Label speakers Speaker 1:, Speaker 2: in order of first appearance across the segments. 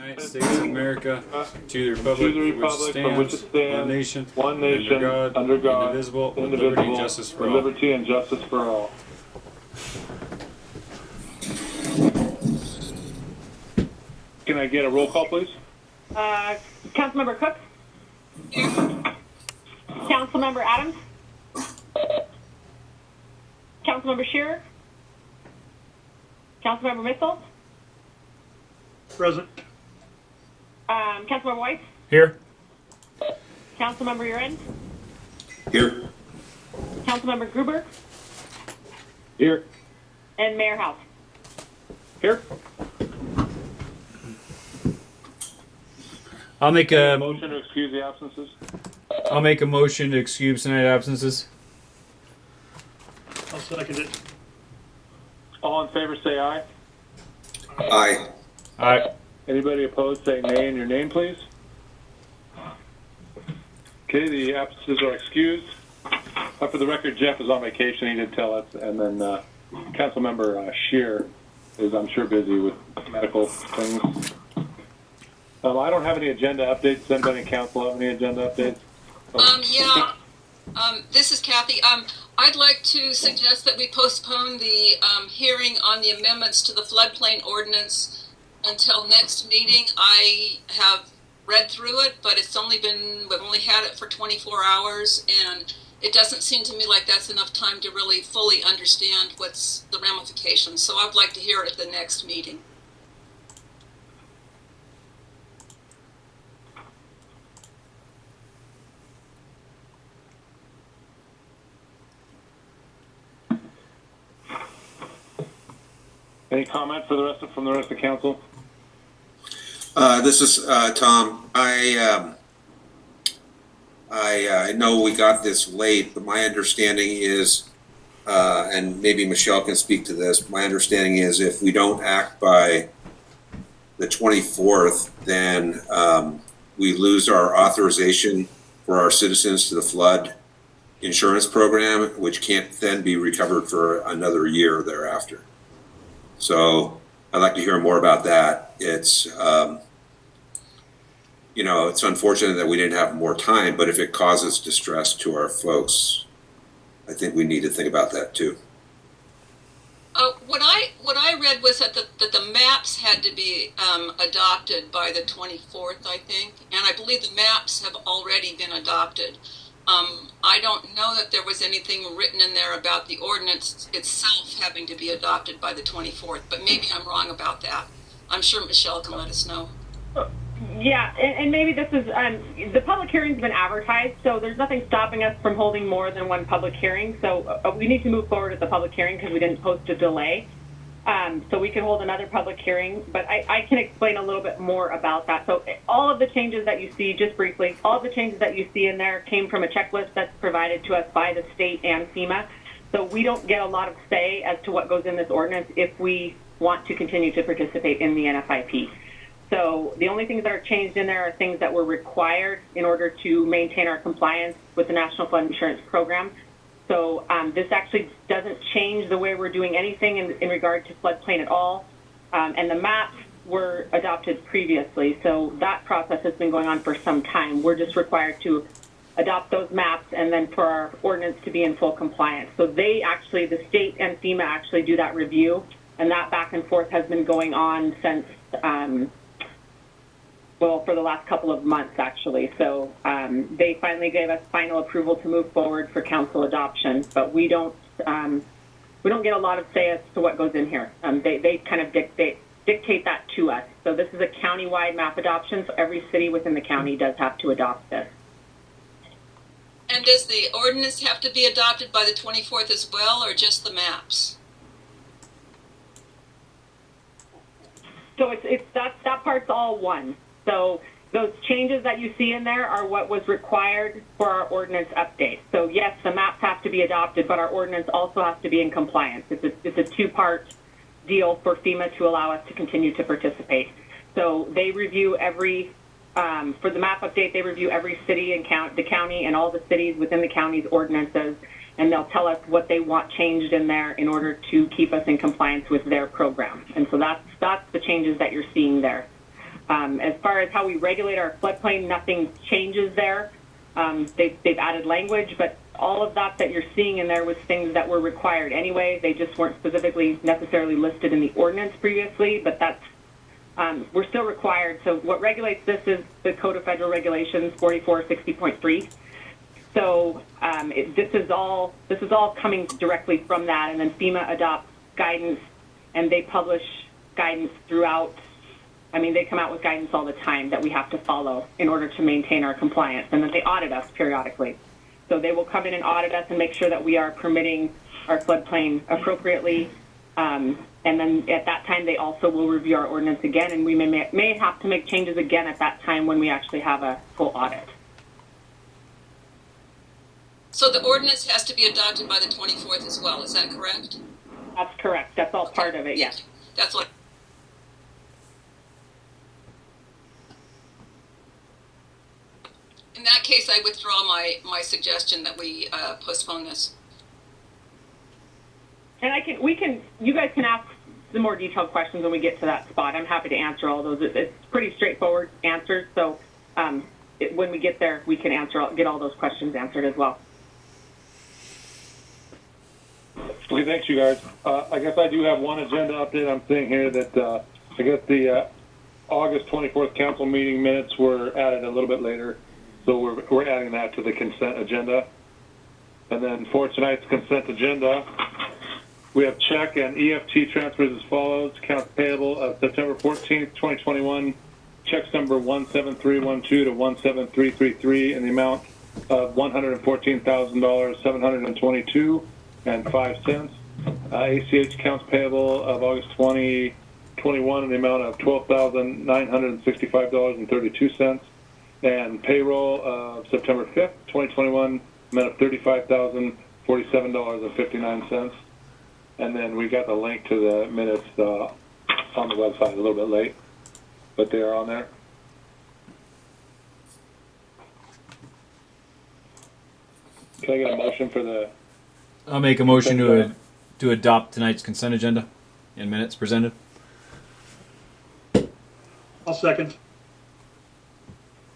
Speaker 1: United States of America, to the republic for which it stands, one nation, under God, indivisible, with liberty and justice for all.
Speaker 2: Liberty and justice for all. Can I get a roll call, please?
Speaker 3: Councilmember Cook? Here. Councilmember Adams? Councilmember Shearer? Councilmember Mitchell?
Speaker 4: Present.
Speaker 3: Councilmember White?
Speaker 4: Here.
Speaker 3: Councilmember Uren?
Speaker 5: Here.
Speaker 3: Councilmember Gruber?
Speaker 2: Here.
Speaker 3: And Mayor House?
Speaker 2: Here.
Speaker 4: I'll make a
Speaker 2: Motion to excuse the absences.
Speaker 4: I'll make a motion to excuse tonight absences.
Speaker 6: I'll second it.
Speaker 2: All in favor say aye.
Speaker 5: Aye.
Speaker 4: Aye.
Speaker 2: Anybody opposed say nay in your name, please. Okay, the absences are excused. For the record, Jeff is on vacation, he did tell us, and then Councilmember Shear is, I'm sure, busy with medical things. I don't have any agenda updates. Does anybody in council have any agenda updates?
Speaker 7: This is Kathy. I'd like to suggest that we postpone the hearing on the amendments to the floodplain ordinance until next meeting. I have read through it, but we've only had it for 24 hours, and it doesn't seem to me like that's enough time to really fully understand what's the ramifications. So I'd like to hear it at the next meeting.
Speaker 2: Any comment from the rest of the council?
Speaker 5: This is Tom. I know we got this late, but my understanding is, and maybe Michelle can speak to this, my understanding is if we don't act by the 24th, then we lose our authorization for our citizens to the flood insurance program, which can't then be recovered for another year thereafter. So I'd like to hear more about that. It's, it's unfortunate that we didn't have more time, but if it causes distress to our folks, I think we need to think about that too.
Speaker 7: What I read was that the maps had to be adopted by the 24th, I think, and I believe the maps have already been adopted. I don't know that there was anything written in there about the ordinance itself having to be adopted by the 24th, but maybe I'm wrong about that. I'm sure Michelle can let us know.
Speaker 3: Yeah, and maybe this is, the public hearing's been advertised, so there's nothing stopping us from holding more than one public hearing. So we need to move forward with the public hearing because we didn't post a delay. So we can hold another public hearing, but I can explain a little bit more about that. So all of the changes that you see, just briefly, all of the changes that you see in there came from a checklist that's provided to us by the state and FEMA. So we don't get a lot of say as to what goes in this ordinance if we want to continue to participate in the NFIP. So the only things that are changed in there are things that were required in order to maintain our compliance with the National Flood Insurance Program. So this actually doesn't change the way we're doing anything in regard to floodplain at all. And the maps were adopted previously, so that process has been going on for some time. We're just required to adopt those maps and then for our ordinance to be in full compliance. So they actually, the state and FEMA actually do that review, and that back and forth has been going on since, for the last couple of months, actually. So they finally gave us final approval to move forward for council adoption, but we don't get a lot of say as to what goes in here. They kind of dictate that to us. So this is a county-wide map adoption, so every city within the county does have to adopt this.
Speaker 7: And does the ordinance have to be adopted by the 24th as well, or just the maps?
Speaker 3: So that part's all one. So those changes that you see in there are what was required for our ordinance update. So yes, the maps have to be adopted, but our ordinance also has to be in compliance. It's a two-part deal for FEMA to allow us to continue to participate. So they review for the map update, they review every city and the county and all the cities within the county's ordinances, and they'll tell us what they want changed in there in order to keep us in compliance with their program. And so that's the changes that you're seeing there. As far as how we regulate our floodplain, nothing changes there. They've added language, but all of that you're seeing in there was things that were required anyway. They just weren't specifically necessarily listed in the ordinance previously, but that's we're still required. So what regulates this is the Code of Federal Regulations 4460.3. So this is all coming directly from that, and then FEMA adopts guidance, and they publish guidance throughout. I mean, they come out with guidance all the time that we have to follow in order to maintain our compliance, and then they audit us periodically. So they will come in and audit us and make sure that we are permitting our floodplain appropriately. And then at that time, they also will review our ordinance again, and we may have to make changes again at that time when we actually have a full audit.
Speaker 7: So the ordinance has to be adopted by the 24th as well, is that correct?
Speaker 3: That's correct. That's all part of it, yes.
Speaker 7: That's what. In that case, I withdraw my suggestion that we postpone this.
Speaker 3: And you guys can ask the more detailed questions when we get to that spot. I'm happy to answer all those. It's pretty straightforward answers. So when we get there, we can get all those questions answered as well.
Speaker 2: Okay, thanks, you guys. I guess I do have one agenda update. I'm seeing here that I guess the August 24th council meeting minutes were added a little bit later, so we're adding that to the consent agenda. And then for tonight's consent agenda, we have check and EFT transfers as follows. Accounts payable of September 14th, 2021, checks number 17312 to 17333 in the amount of $114,722.05. ACH accounts payable of August 2021 in the amount of $12,965.32. And payroll of September 5th, 2021, amount of $35,047.59. And then we got the link to the minutes on the website a little bit late, but they are on there. Can I get a motion for the...
Speaker 4: I'll make a motion to adopt tonight's consent agenda and minutes presented.
Speaker 6: I'll second.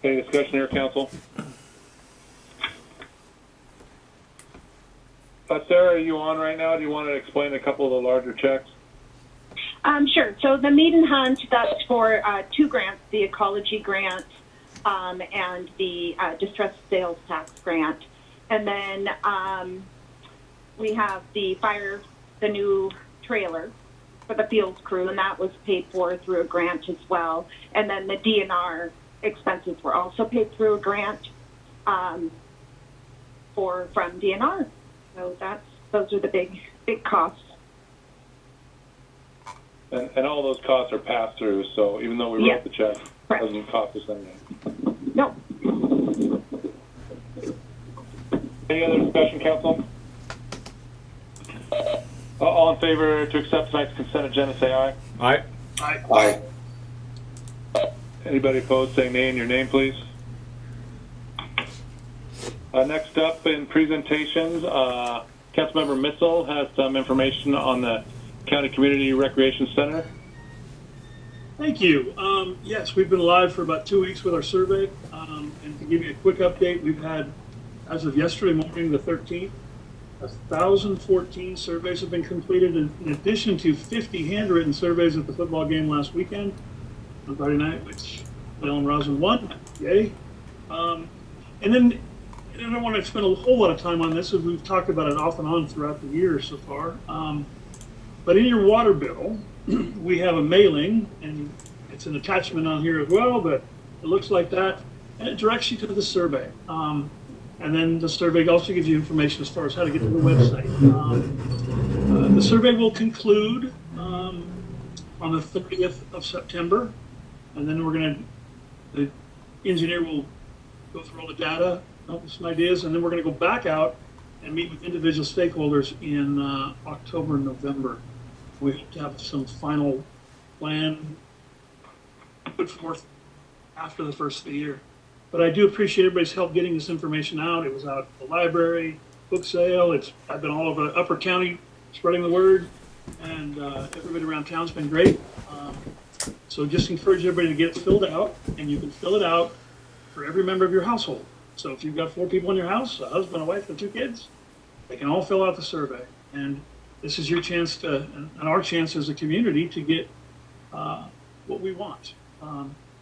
Speaker 2: Any discussion here, council? Sarah, are you on right now? Do you want to explain a couple of the larger checks?
Speaker 8: Sure. So the Maiden Hunt, that's for two grants, the ecology grant and the distressed sales tax grant. And then we have the new trailer for the fields crew, and that was paid for through a grant as well. And then the DNR expenses were also paid through a grant from DNR. So those are the big costs.
Speaker 2: And all those costs are passed through, so even though we wrote the check, it doesn't cost us anything.
Speaker 8: No.
Speaker 2: Any other discussion, council? All in favor to accept tonight's consent agenda, say aye.
Speaker 4: Aye.
Speaker 5: Aye.
Speaker 2: Anybody opposed, say nay in your name, please. Next up in presentations, Councilmember Mitchell has some information on the County Community Recreation Center.
Speaker 6: Thank you. Yes, we've been live for about 2 weeks with our survey. And to give you a quick update, we've had, as of yesterday morning, the 13th, 1,014 surveys have been completed in addition to 50 handwritten surveys at the football game last weekend on Friday night, which Dale and Roslyn won. Yay. And then I don't want to spend a whole lot of time on this, as we've talked about it off and on throughout the year so far. But in your water bill, we have a mailing, and it's an attachment on here as well, but it looks like that, and it directs you to the survey. And then the survey also gives you information as far as how to get to the website. The survey will conclude on the 30th of September, and then the engineer will go through all the data, help with some ideas, and then we're going to go back out and meet with individual stakeholders in October and November. We hope to have some final plan put forth after the first of the year. But I do appreciate everybody's help getting this information out. It was out at the library, book sale. I've been all over Upper County spreading the word, and everybody around town's been great. So just encourage everybody to get it filled out, and you can fill it out for every member of your household. So if you've got 4 people in your house, a husband, a wife, and 2 kids, they can all fill out the survey. And this is your chance to, and our chance as a community to get what we want,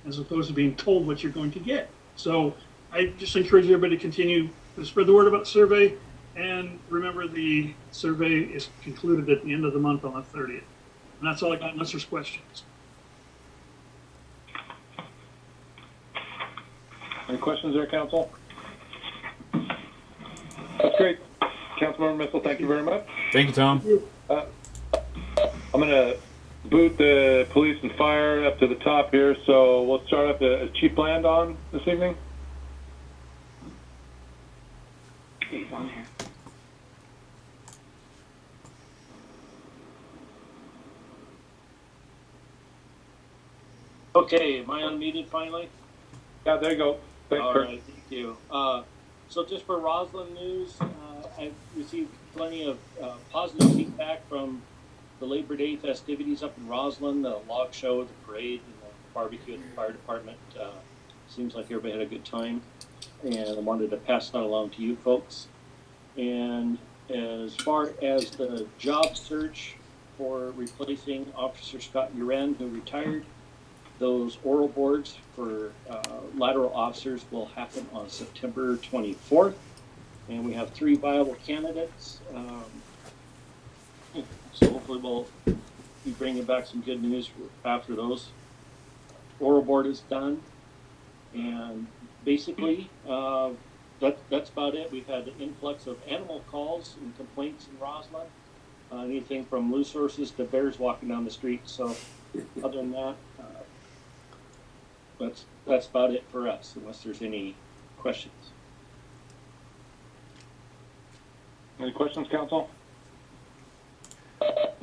Speaker 6: as opposed to being told what you're going to get. So I just encourage everybody to continue to spread the word about the survey. And remember, the survey is concluded at the end of the month on the 30th. And that's all I got, unless there's questions.
Speaker 2: Any questions there, Council? That's great. Councilmember Missile, thank you very much.
Speaker 4: Thank you, Tom.
Speaker 2: I'm going to boot the police and fire up to the top here, so we'll start up the Chief Bland on this evening.
Speaker 9: He's on here.
Speaker 10: Okay, am I unmuted finally?
Speaker 2: Yeah, there you go. Thanks,
Speaker 10: All
Speaker 2: Kurt.
Speaker 10: right, thank you. So just for Roslyn news, I've received plenty of positive feedback from the Labor Day festivities up in Roslyn, the log show, the parade, and the barbecue at the fire department. Seems like everybody had a good time, and I wanted to pass that along to you folks. And as far as the job search for replacing Officer Scott Uren, who retired, those oral boards for lateral officers will happen on September 24th, and we have 3 viable candidates. So hopefully we'll be bringing back some good news after those oral board is done. And basically, that's about it. We've had an influx of animal calls and complaints in Roslyn. Anything from loose horses to bears walking down the street. So other than that, that's about it for us, unless there's any questions.
Speaker 2: Any questions, Council?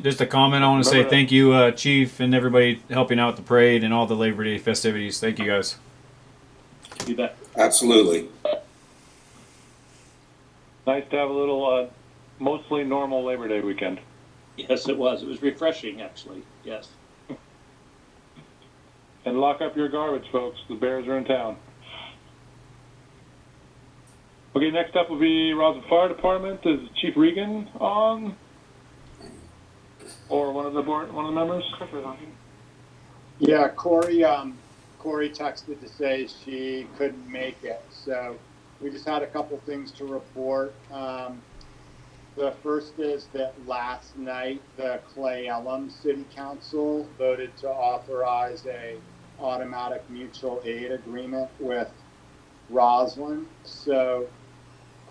Speaker 4: Just a comment. I want to say thank you, Chief, and everybody helping out with the parade and all the Labor Day festivities. Thank you, guys.
Speaker 10: You bet.
Speaker 5: Absolutely.
Speaker 2: Nice to have a little mostly normal Labor Day weekend.
Speaker 10: Yes, it was. It was refreshing, actually. Yes.
Speaker 2: And lock up your garbage, folks. The bears are in town. Okay, next up will be Roswell Fire Department. Is Chief Regan on? Or one of the members?
Speaker 11: Yeah, Corey texted to say she couldn't make it. So we just had a couple things to report. The first is that last night the Clay Ellum City Council voted to authorize a automatic mutual aid agreement with Roslyn. So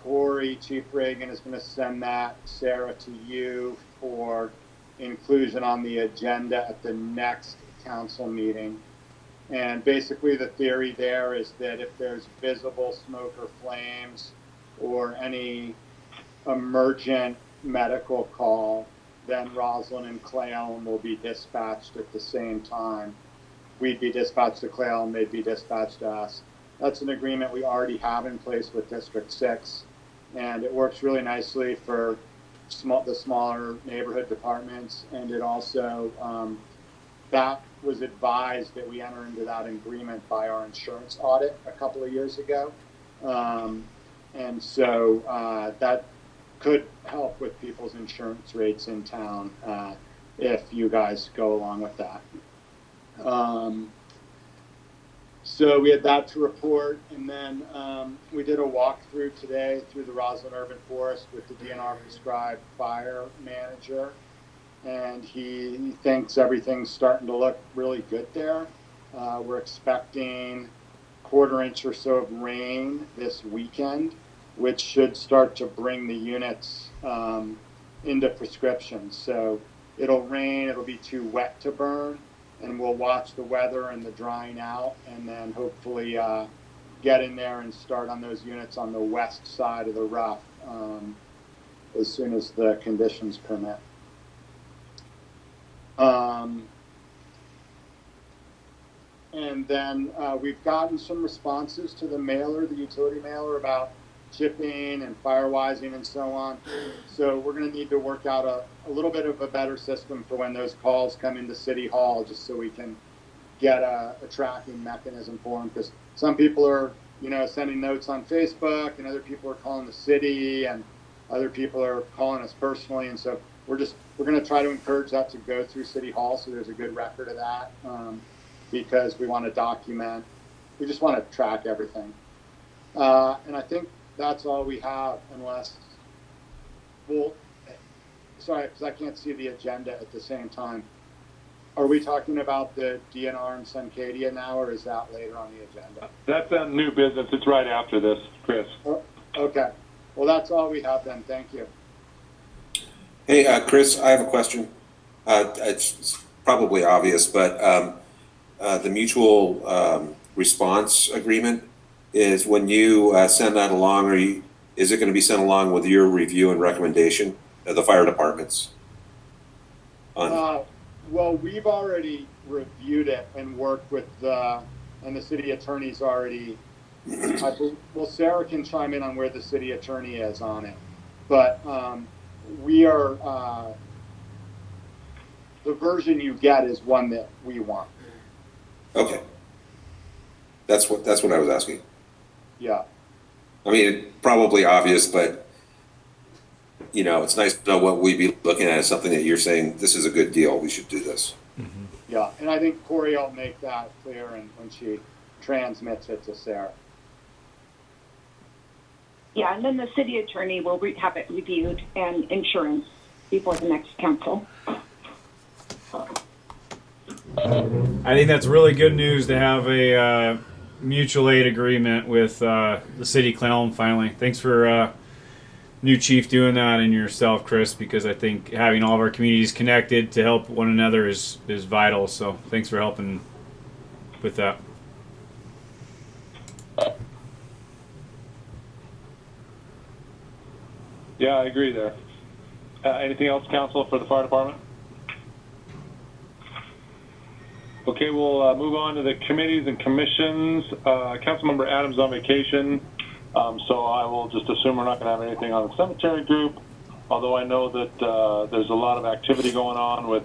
Speaker 11: Corey, Chief Reagan, is going to send that, Sarah, to you for inclusion on the agenda at the next council meeting. And basically the theory there is that if there's visible smoke or flames or any emergent medical call, then Roslyn and Clay Ellum will be dispatched at the same time. We'd be dispatched to Clay Ellum, they'd be dispatched to us. That's an agreement we already have in place with District 6, and it works really nicely for the smaller neighborhood departments, and it also, that was advised that we enter into that agreement by our insurance audit a couple of years ago. And so that could help with people's insurance rates in town if you guys go along with that. So we had that to report, and then we did a walkthrough today through the Roslyn Urban Forest with the DNR prescribed fire manager, and he thinks everything's starting to look really good there. We're expecting 1/4 inch or so of rain this weekend, which should start to bring the units into prescription. So it'll rain, it'll be too wet to burn, and we'll watch the weather and the drying out, and then hopefully get in there and start on those units on the west side of the rough as soon as the conditions permit. And then we've gotten some responses to the mailer, the utility mailer, about chipping and firewizing and so on. So we're going to need to work out a little bit of a better system for when those calls come into City Hall, just so we can get a tracking mechanism for them, because some people are, sending notes on Facebook, and other people are calling the city, and other people are calling us personally. And so we're going to try to encourage that to go through City Hall, so there's a good record of that, because we want to document. We just want to track everything. And I think that's all we have, unless, sorry, because I can't see the agenda at the same time. Are we talking about the DNR and Suncadia now, or is that later on the agenda?
Speaker 2: That's new business. It's right after this, Chris.
Speaker 11: Oh, okay. Well, that's all we have then. Thank you.
Speaker 5: Hey, Chris, I have a question. It's probably obvious, but the mutual response agreement is when you send that along, is it going to be sent along with your review and recommendation of the fire departments?
Speaker 11: Well, we've already reviewed it and worked with and the city attorney's already. Well, Sarah can chime in on where the city attorney is on it, but we are. The version you get is one that we want.
Speaker 5: Okay. That's what I was asking.
Speaker 11: Yeah.
Speaker 5: I mean, probably obvious, but it's nice to know what we'd be looking at as something that you're saying, this is a good deal, we should do this.
Speaker 11: Mm-hmm. Yeah, and I think Corey will make that clear when she transmits it to Sarah.
Speaker 8: Yeah, and then the city attorney will have it reviewed and insurance before the next council.
Speaker 4: I think that's really good news to have a mutual aid agreement with the city of Clallam finally. Thanks for new chief doing that and yourself, Chris, because I think having all of our communities connected to help one another is vital. So thanks for helping with that.
Speaker 2: Yeah, I agree there. Anything else, council, for the fire department? Okay, we'll move on to the committees and commissions. Councilmember Adams on vacation, so I will just assume we're not going to have anything on the cemetery group, although I know that there's a lot of activity going on with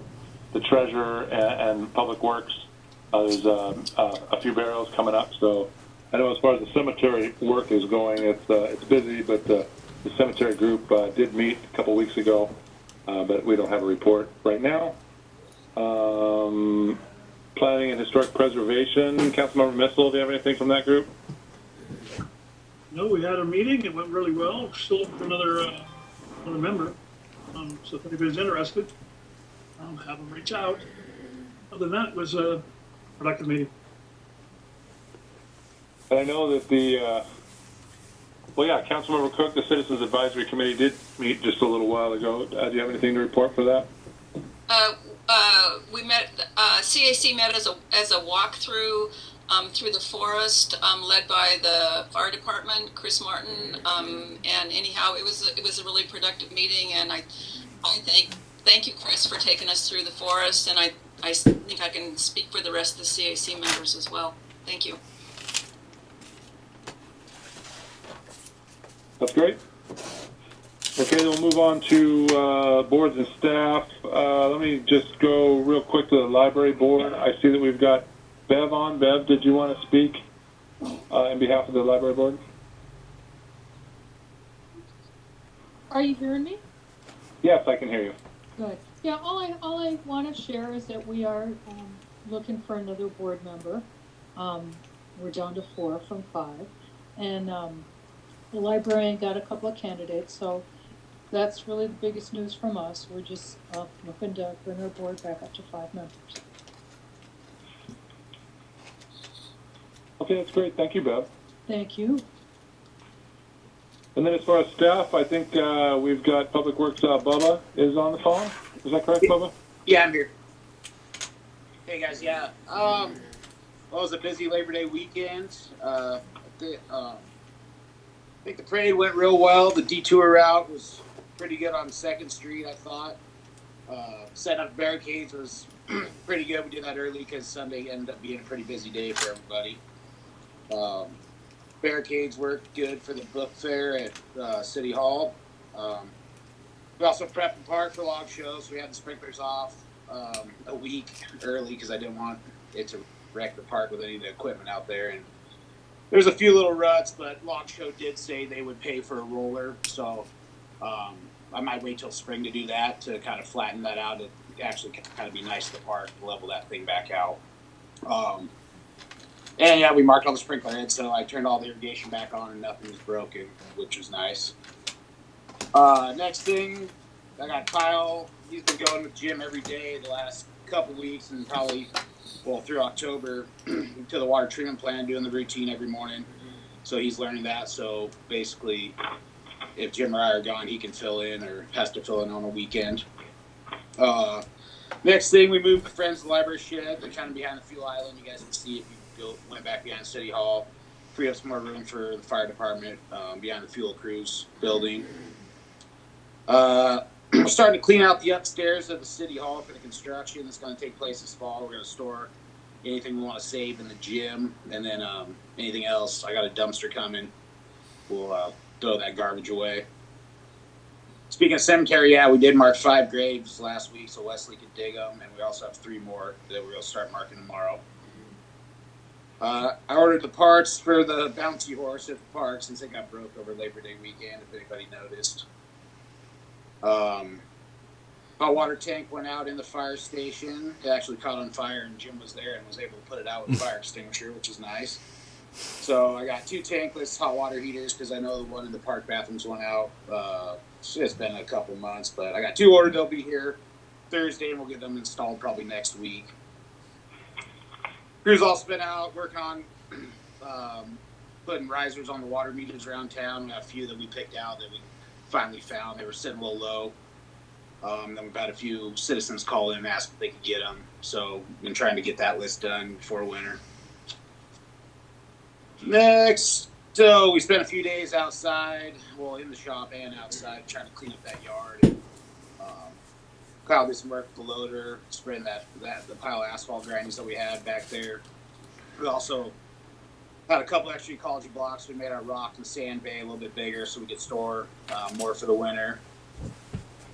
Speaker 2: the treasurer and public works. There's a few burials coming up, so I know as far as the cemetery work is going, it's busy, but the cemetery group did meet a couple weeks ago, but we don't have a report right now. Planning and Historic Preservation, Councilmember Missel, do you have anything from that group?
Speaker 6: No, we had a meeting. It went really well. We're still looking for another member. So if anybody's interested, have them reach out. Other than that, it was a productive meeting.
Speaker 2: And I know that Councilmember Cook, the Citizens Advisory Committee, did meet just a little while ago. Do you have anything to report for that?
Speaker 7: We met, CAC met as a walkthrough through the forest, led by the fire department, Chris Martin, and anyhow, it was a really productive meeting, and I thank you, Chris, for taking us through the forest, and I think I can speak for the rest of the CAC members as well. Thank you.
Speaker 2: That's great. Okay, then we'll move on to boards and staff. Let me just go real quick to the library board. I see that we've got Bev on. Bev, did you want to speak on behalf of the library board?
Speaker 12: Are you hearing me?
Speaker 2: Yes, I can hear you.
Speaker 12: Good. Yeah, all I want to share is that we are looking for another board member. We're down to 4 from 5. And the librarian got a couple of candidates, so that's really the biggest news from us. We're just looking to bring our board back up to 5 members.
Speaker 2: Okay, that's great. Thank you, Bev.
Speaker 12: Thank you.
Speaker 2: And then as far as staff, I think we've got Public Works, Bubba is on the phone. Is that correct, Bubba?
Speaker 13: Yeah, I'm here. Hey, guys, yeah. Well, it was a busy Labor Day weekend. I think the parade went real well. The detour route was pretty good on 2nd Street, I thought. Setting up barricades was pretty good. We did that early because Sunday ended up being a pretty busy day for everybody. Barricades worked good for the book fair at City Hall. We also prepped the park for log shows. So we had the sprinklers off. a week early because I didn't want it to wreck the park with any of the equipment out there. And there's a few little ruts, but Log Show did say they would pay for a roller, so I might wait till spring to do that to kind of flatten that out. It actually kind of be nice to the park to level that thing back out. And yeah, we marked all the sprinkler heads, so I turned all the irrigation back on and nothing was broken, which was nice. Next thing, I got Kyle. He's been going with Jim every day the last couple weeks and probably, well, through October to the water treatment plant, doing the routine every morning. So he's learning that. So basically, if Jim or I are gone, he can fill in or has to fill in on a weekend. Next thing, we moved the Friends of the Library shed. They're kind of behind the fuel island. You guys can see if you went back behind City Hall. Free up some more room for the fire department behind the fuel crews building. We're starting to clean out the upstairs of the City Hall for the construction that's going to take place this fall. We're going to store anything we want to save in the gym, and then anything else. I got a dumpster coming. We'll throw that garbage away. Speaking of cemetery, yeah, we did mark 5 graves last week, so Wesley could dig them, and we also have 3 more that we're going to start marking tomorrow. I ordered the parts for the bouncy horse at the park since it got broke over Labor Day weekend, if anybody noticed. Hot water tank went out in the fire station. It actually caught on fire, and Jim was there and was able to put it out with a fire extinguisher, which is nice. So I got 2 tankless hot water heaters because I know the one in the park bathrooms went out. It's been a couple months, but I got 2 ordered. They'll be here Thursday, and we'll get them installed probably next week. Crew's also been out working on putting risers on the water meters around town. We have a few that we picked out that we finally found. They were sitting a little low. Then we've had a few citizens call in and ask if they could get them. So we've been trying to get that list done before winter. Next, so we spent a few days outside, well, in the shop and outside, trying to clean up that yard. And, Kyle did some work with the loader, spreading the pile of asphalt grindings that we had back there. We also had a couple extra ecology blocks. We made our rock and sand bay a little bit bigger so we could store more for the winter.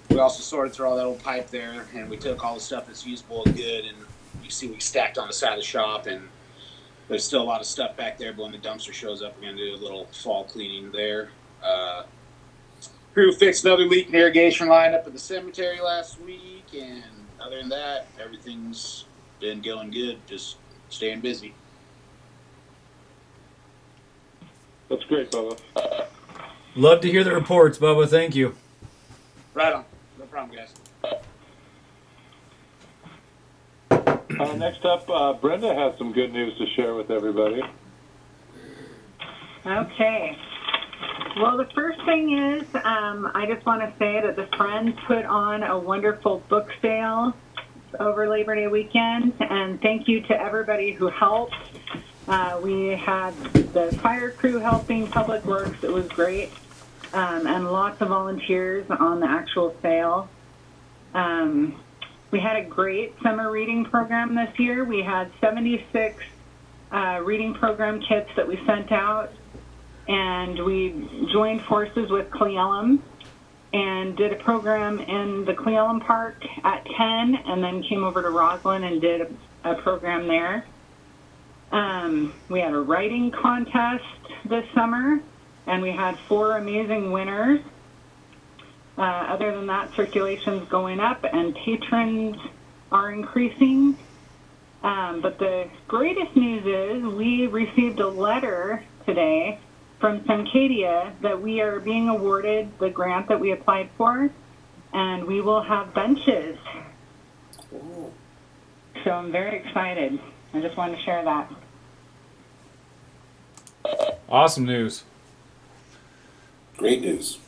Speaker 13: We also sorted through all that old pipe there, and we took all the stuff that's usable and good, and you see we stacked on the side of the shop, and there's still a lot of stuff back there, but when the dumpster shows up, we're going to do a little fall cleaning there. Crew fixed another leak in irrigation line up at the cemetery last week, and other than that, everything's been going good, just staying busy.
Speaker 2: That's great, Bubba.
Speaker 4: Love to hear the reports, Bubba. Thank you.
Speaker 13: Right on. No problem, guys.
Speaker 2: Next up, Brenda has some good news to share with everybody.
Speaker 3: Okay. Well, the first thing is, I just want to say that the Friends put on a wonderful book sale over Labor Day weekend, and thank you to everybody who helped. We had the fire crew helping, Public Works, it was great, and lots of volunteers on the actual sale. We had a great summer reading program this year. We had 76 reading program kits that we sent out, and we joined forces with Cleellum and did a program in the Cleellum Park at 10, and then came over to Roslyn and did a program there. We had a writing contest this summer, and we had 4 amazing winners. Other than that, circulation's going up and patrons are increasing. But the greatest news is we received a letter today from Suncadia that we are being awarded the grant that we applied for, and we will have benches. So I'm very excited. I just wanted to share that.
Speaker 4: Awesome news.
Speaker 5: Great news.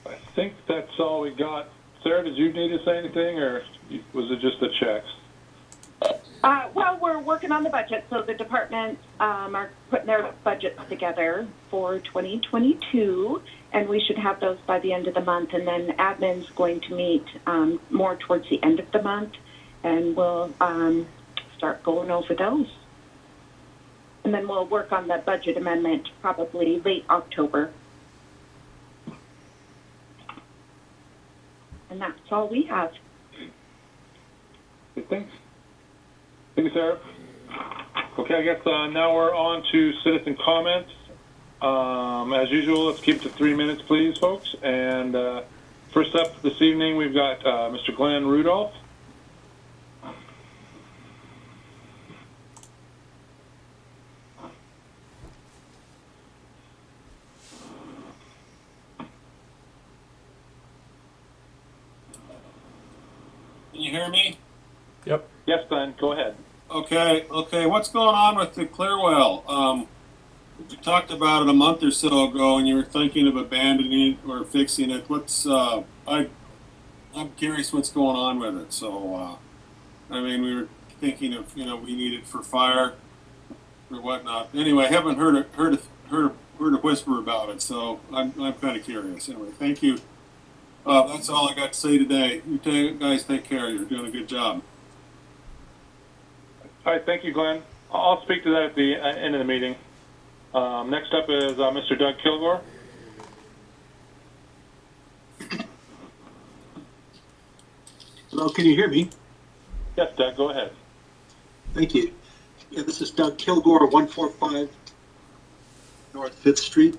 Speaker 2: I think that's all we got. Sarah, did you need to say anything, or was it just the checks?
Speaker 8: Well, we're working on the budget, so the departments are putting their budgets together for 2022, and we should have those by the end of the month, and then admin's going to meet more towards the end of the month, and we'll start going over those. And then we'll work on the budget amendment probably late October. And that's all we have.
Speaker 2: Good, thanks. Thank you, Sarah. Okay, I guess now we're on to citizen comments. As usual, let's keep it to 3 minutes, please, folks. And first up this evening, we've got Mr. Glenn Rudolph.
Speaker 14: Can you hear me?
Speaker 4: Yep.
Speaker 2: Yes, Glenn, go ahead.
Speaker 14: Okay, what's going on with the Clearwell? We talked about it a month or so ago, and you were thinking of abandoning it or fixing it. I'm curious what's going on with it. So, I mean, we were thinking of, we need it for fire or whatnot. Anyway, I haven't heard a whisper about it, so I'm kind of curious. Anyway, thank you. That's all I got to say today. You guys take care. You're doing a good job.
Speaker 2: All right, thank you, Glenn. I'll speak to that at the end of the meeting. Next up is Mr. Doug Kilgore.
Speaker 15: Hello, can you hear me?
Speaker 2: Yes, Doug, go ahead.
Speaker 15: Thank you. Yeah, this is Doug Kilgore, 145 North 5th Street.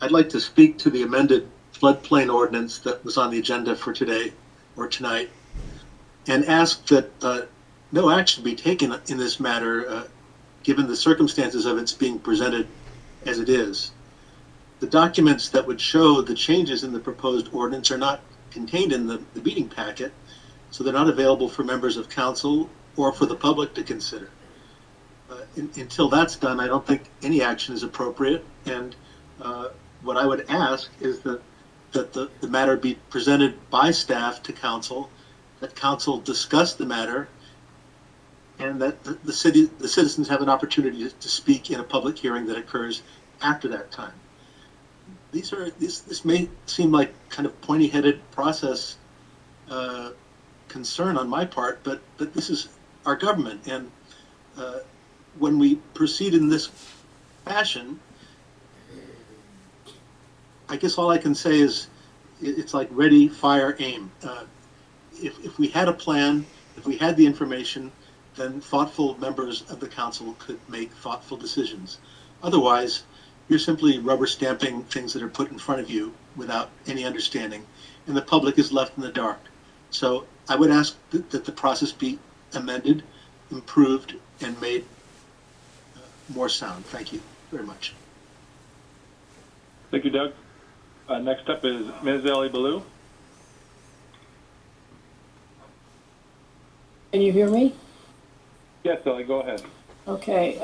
Speaker 15: I'd like to speak to the amended floodplain ordinance that was on the agenda for today or tonight and ask that no action be taken in this matter given the circumstances of its being presented as it is. The documents that would show the changes in the proposed ordinance are not contained in the meeting packet, so they're not available for members of council or for the public to consider. Until that's done, I don't think any action is appropriate, and what I would ask is that the matter be presented by staff to council, that council discuss the matter, and that the citizens have an opportunity to speak in a public hearing that occurs after that time. This may seem like kind of pointy-headed process concern on my part, but this is our government, and when we proceed in this fashion, I guess all I can say is it's like ready, fire, aim. If we had a plan, if we had the information, then thoughtful members of the council could make thoughtful decisions. Otherwise, you're simply rubber stamping things that are put in front of you without any understanding, and the public is left in the dark. So I would ask that the process be amended, improved, and made more sound. Thank you very much.
Speaker 2: Thank you, Doug. Next up is Ms. Ellie Ballou.
Speaker 16: Can you hear me?
Speaker 2: Yes, Ellie, go ahead.
Speaker 16: Okay.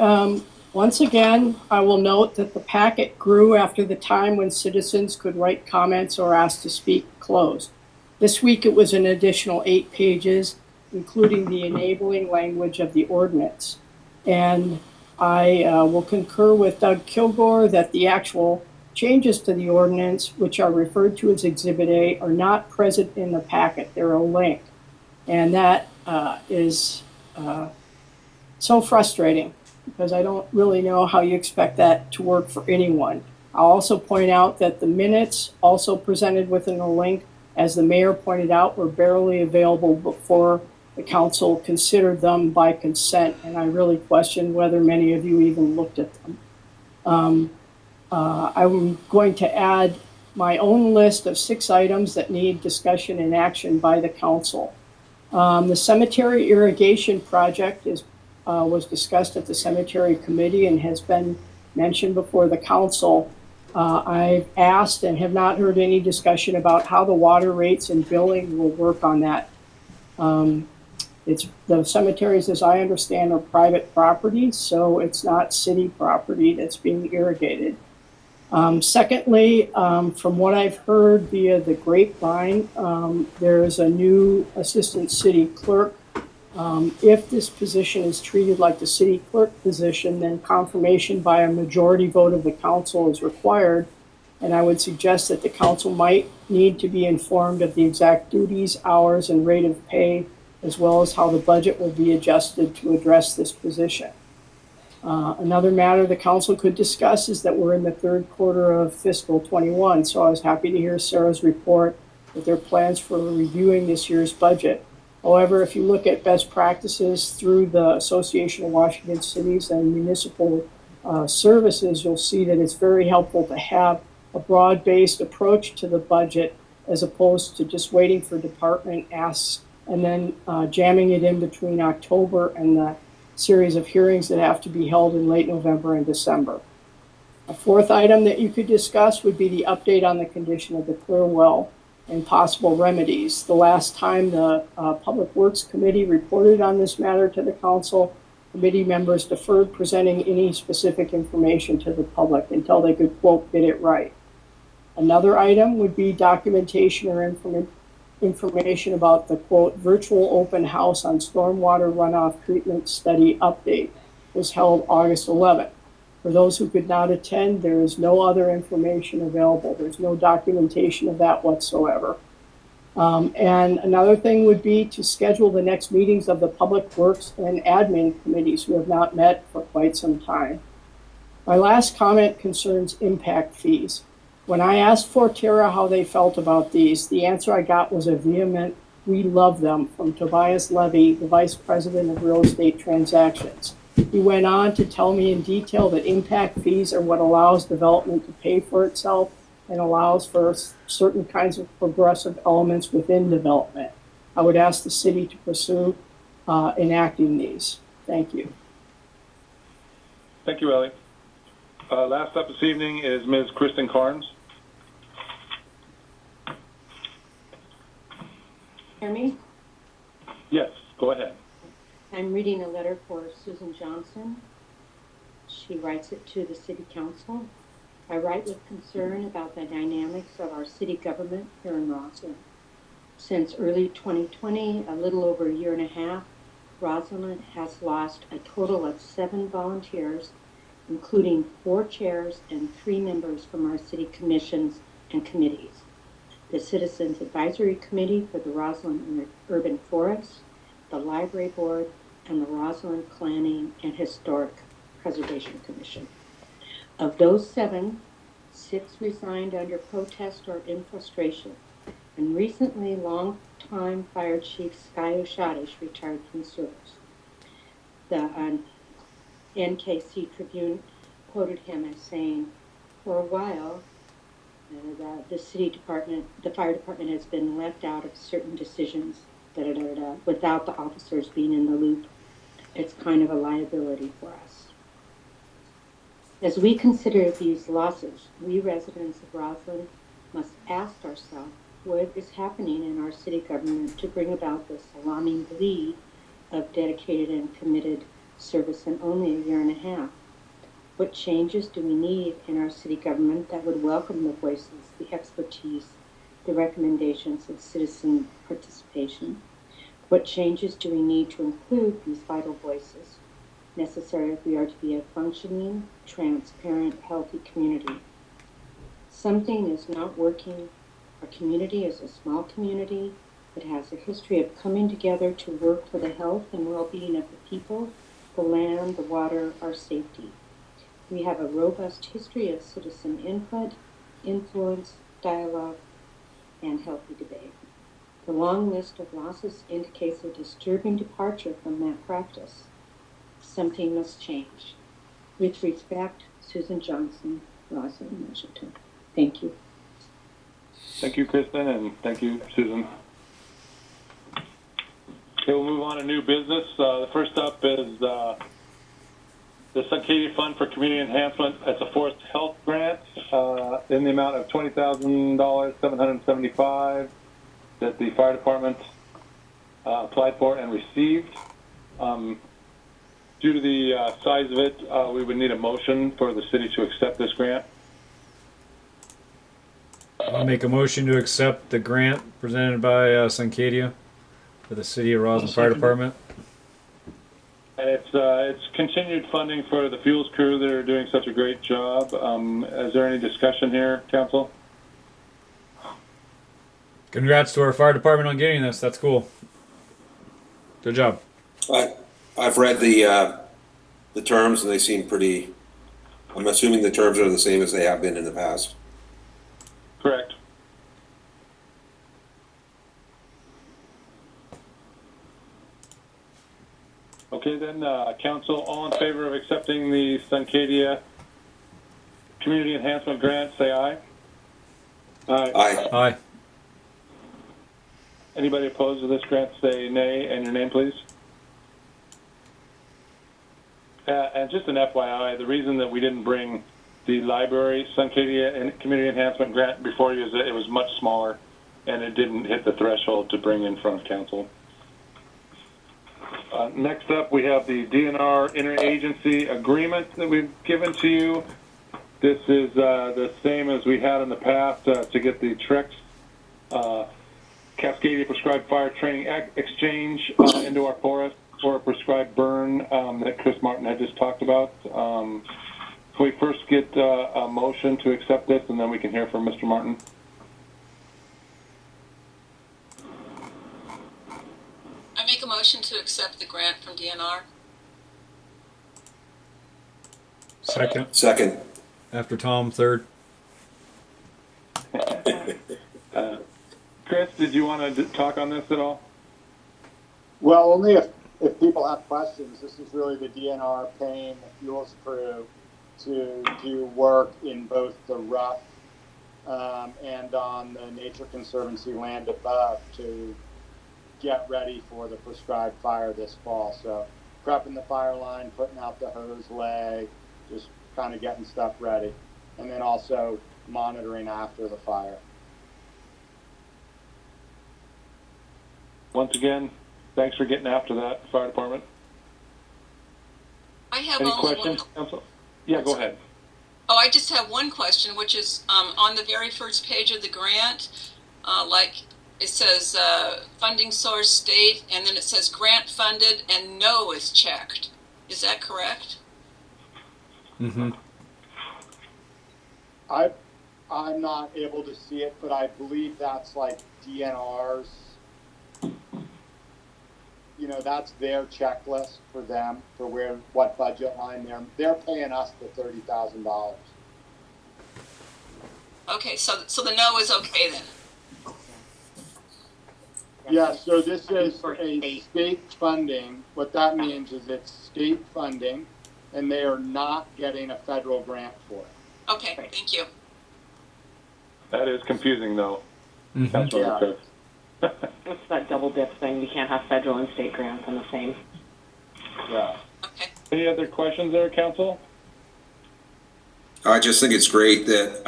Speaker 16: Once again, I will note that the packet grew after the time when citizens could write comments or ask to speak closed. This week it was an additional 8 pages, including the enabling language of the ordinance. And I will concur with Doug Kilgore that the actual changes to the ordinance, which are referred to as Exhibit A, are not present in the packet. They're a link. And that is so frustrating because I don't really know how you expect that to work for anyone. I'll also point out that the minutes also presented within the link, as the mayor pointed out, were barely available before the council considered them by consent, and I really question whether many of you even looked at them. I'm going to add my own list of 6 items that need discussion and action by the council. The cemetery irrigation project was discussed at the cemetery committee and has been mentioned before the council. I've asked and have not heard any discussion about how the water rates and billing will work on that. The cemeteries, as I understand, are private property, so it's not city property that's being irrigated. Secondly, from what I've heard via the grapevine, there is a new assistant city clerk. If this position is treated like the city clerk position, then confirmation by a majority vote of the council is required. And I would suggest that the council might need to be informed of the exact duties, hours, and rate of pay, as well as how the budget will be adjusted to address this position. Another matter the council could discuss is that we're in the 3rd quarter of fiscal 21, so I was happy to hear Sarah's report with their plans for reviewing this year's budget. However, if you look at best practices through the Association of Washington Cities and Municipal Services, you'll see that it's very helpful to have a broad-based approach to the budget as opposed to just waiting for department asks and then jamming it in between October and the series of hearings that have to be held in late November and December. A fourth item that you could discuss would be the update on the condition of the clear well and possible remedies. The last time the Public Works Committee reported on this matter to the council, committee members deferred presenting any specific information to the public until they could, quote, get it right. Another item would be documentation or information about the, quote, virtual open house on stormwater runoff treatment study update was held August 11th. For those who could not attend, there is no other information available. There's no documentation of that whatsoever. And another thing would be to schedule the next meetings of the Public Works and Admin committees who have not met for quite some time. My last comment concerns impact fees. When I asked Forterra how they felt about these, the answer I got was a vehement, "We love them," from Tobias Levy, the Vice President of Real Estate Transactions. He went on to tell me in detail that impact fees are what allows development to pay for itself and allows for certain kinds of progressive elements within development. I would ask the city to pursue enacting these. Thank you.
Speaker 2: Thank you, Ellie. Last up this evening is Ms. Kristen Carnes.
Speaker 9: Hear me?
Speaker 2: Yes, go ahead.
Speaker 9: I'm reading a letter for Susan Johnson. She writes it to the City Council. I write with concern about the dynamics of our city government here in Roslyn. Since early 2020, a little over a year and a half, Roslyn has lost a total of 7 volunteers, including 4 chairs and 3 members from our city commissions and committees. The Citizens Advisory Committee for the Roslyn Urban Forest, the Library Board, and the Roslyn Planning and Historic Preservation Commission. Of those 7, 6 resigned under protest or in frustration, and recently longtime Fire Chief Sky Oshadish retired from service. The NKC Tribune quoted him as saying, "For a while, the fire department has been left out of certain decisions without the officers being in the loop. It's kind of a liability for us." As we consider these losses, we residents of Roslyn must ask ourselves what is happening in our city government to bring about this alarming bleed of dedicated and committed service in only a year and a half. What changes do we need in our city government that would welcome the voices, the expertise, the recommendations of citizen participation? What changes do we need to include these vital voices necessary if we are to be a functioning, transparent, healthy community? Something is not working. Our community is a small community. It has a history of coming together to work for the health and well-being of the people, the land, the water, our safety. We have a robust history of citizen input, influence, dialogue, and healthy debate. The long list of losses indicates a disturbing departure from that practice. Something must change. With respect, Susan Johnson, Roslyn, Washington. Thank you.
Speaker 2: Thank you, Kristen, and thank you, Susan. Okay, we'll move on to new business. The first up is the Suncadia Fund for Community Enhancement. It's a forest health grant in the amount of $20,000, $775 that the fire department applied for and received. Due to the size of it, we would need a motion for the city to accept this grant.
Speaker 4: I'll make a motion to accept the grant presented by Suncadia for the City of Roslyn Fire Department.
Speaker 2: And it's continued funding for the fuels crew that are doing such a great job. Is there any discussion here, Council?
Speaker 4: Congrats to our fire department on getting this. That's cool. Good job.
Speaker 5: I've read the terms and they seem pretty. I'm assuming the terms are the same as they have been in the past.
Speaker 2: Correct. Okay, then, council, all in favor of accepting the Suncadia Community Enhancement Grant, say aye.
Speaker 5: Aye.
Speaker 4: Aye.
Speaker 2: Anybody opposed to this grant, say nay, and your name, please. And just an FYI, the reason that we didn't bring the library Suncadia and Community Enhancement Grant before you is that it was much smaller, and it didn't hit the threshold to bring in front of council. Next up, we have the DNR Interagency Agreement that we've given to you. This is the same as we had in the past to get the Trex Cascadia Prescribed Fire Training Exchange into our forest for a prescribed burn that Chris Martin had just talked about. Can we first get a motion to accept this, and then we can hear from Mr. Martin?
Speaker 7: I make a motion to accept the grant from DNR.
Speaker 4: Second.
Speaker 5: Second.
Speaker 4: After Tom, third.
Speaker 2: Chris, did you want to talk on this at all?
Speaker 11: Well, only if people have questions. This is really the DNR paying the fuels crew to do work in both the rough and on the Nature Conservancy land above to get ready for the prescribed fire this fall. So prepping the fire line, putting out the hose lay, just kind of getting stuff ready. And then also monitoring after the fire.
Speaker 2: Once again, thanks for getting after that, fire department.
Speaker 7: I have
Speaker 2: Any
Speaker 7: only
Speaker 2: questions,
Speaker 7: one.
Speaker 2: council? Yeah, go ahead.
Speaker 7: Oh, I just have one question, which is on the very first page of the grant, like it says funding source state, and then it says grant funded and no is checked. Is that correct?
Speaker 4: Mm-hmm.
Speaker 11: I'm not able to see it, but I believe that's like DNR's, you know, that's their checklist for them for what budget line they're paying us the $30,000.
Speaker 7: Okay, so the no is okay then.
Speaker 11: Yeah, so this is a state funding. What that means is it's state funding, and they are not getting a federal grant for it.
Speaker 7: Okay, thank you.
Speaker 2: That is confusing, though.
Speaker 4: Mm-hmm.
Speaker 2: Councilmember Coates.
Speaker 3: It's that double dip thing. We can't have federal and state grants on the same.
Speaker 11: Yeah.
Speaker 7: Okay.
Speaker 2: Any other questions there, council?
Speaker 5: I just think it's great that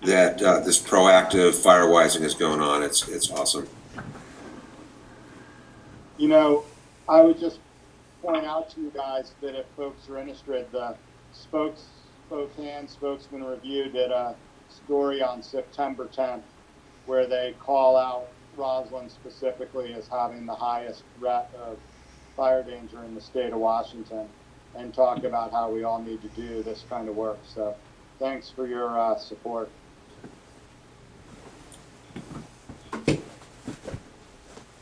Speaker 5: this proactive firewising is going on. It's awesome.
Speaker 11: You know, I would just point out to you guys that if folks are interested, the Spokesman Review did a story on September 10th where they call out Roslyn specifically as having the highest threat of fire danger in the state of Washington and talk about how we all need to do this kind of work. So thanks for your support.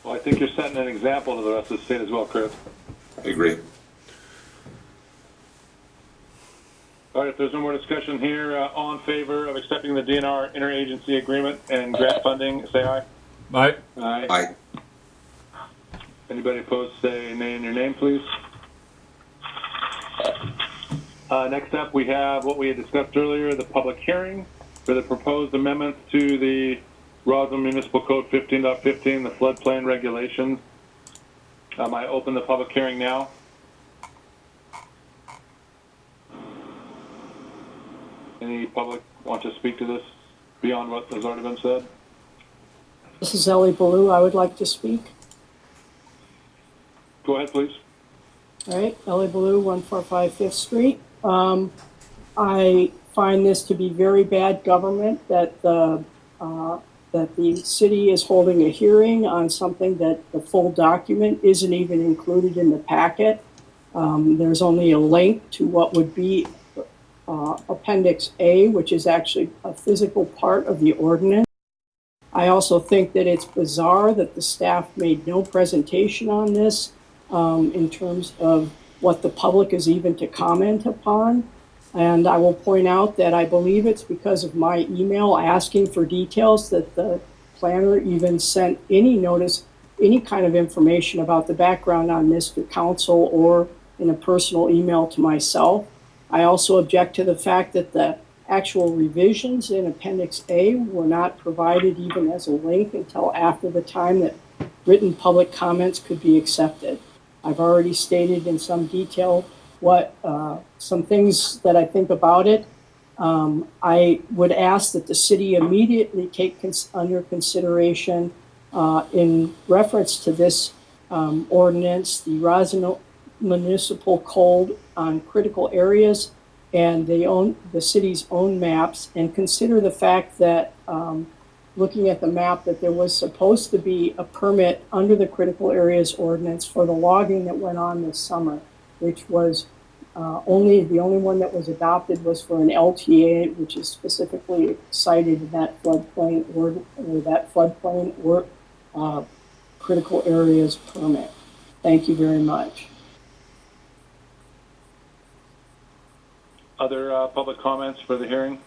Speaker 2: Well, I think you're setting an example to the rest of the state as well, Chris.
Speaker 5: I agree.
Speaker 2: All right, if there's no more discussion here, all in favor of accepting the DNR Interagency Agreement and grant funding, say aye.
Speaker 4: Aye.
Speaker 2: Aye.
Speaker 5: Aye.
Speaker 2: Anybody opposed, say nay in your name, please. Next up, we have what we had discussed earlier, the public hearing for the proposed amendments to the Roslyn Municipal Code 15.15, the floodplain regulations. I open the public hearing now. Any public want to speak to this beyond what has already been said?
Speaker 16: This is Ellie Ballou. I would like to speak.
Speaker 2: Go ahead, please.
Speaker 16: All right, Ellie Ballou, 145 5th Street. I find this to be very bad government that the city is holding a hearing on something that the full document isn't even included in the packet. There's only a link to what would be Appendix A, which is actually a physical part of the ordinance. I also think that it's bizarre that the staff made no presentation on this in terms of what the public is even to comment upon. And I will point out that I believe it's because of my email asking for details that the planner even sent any notice any kind of information about the background on Mr. Council or in a personal email to myself. I also object to the fact that the actual revisions in Appendix A were not provided even as a link until after the time that written public comments could be accepted. I've already stated in some detail what some things that I think about it. I would ask that the city immediately take under consideration in reference to this ordinance, the Roswell Municipal Code on critical areas and the city's own maps, and consider the fact that looking at the map that there was supposed to be a permit under the critical areas ordinance for the logging that went on this summer, which was the only one that was adopted was for an LTA, which is specifically cited in that floodplain critical areas permit. Thank you very much.
Speaker 2: Other public comments for the hearing?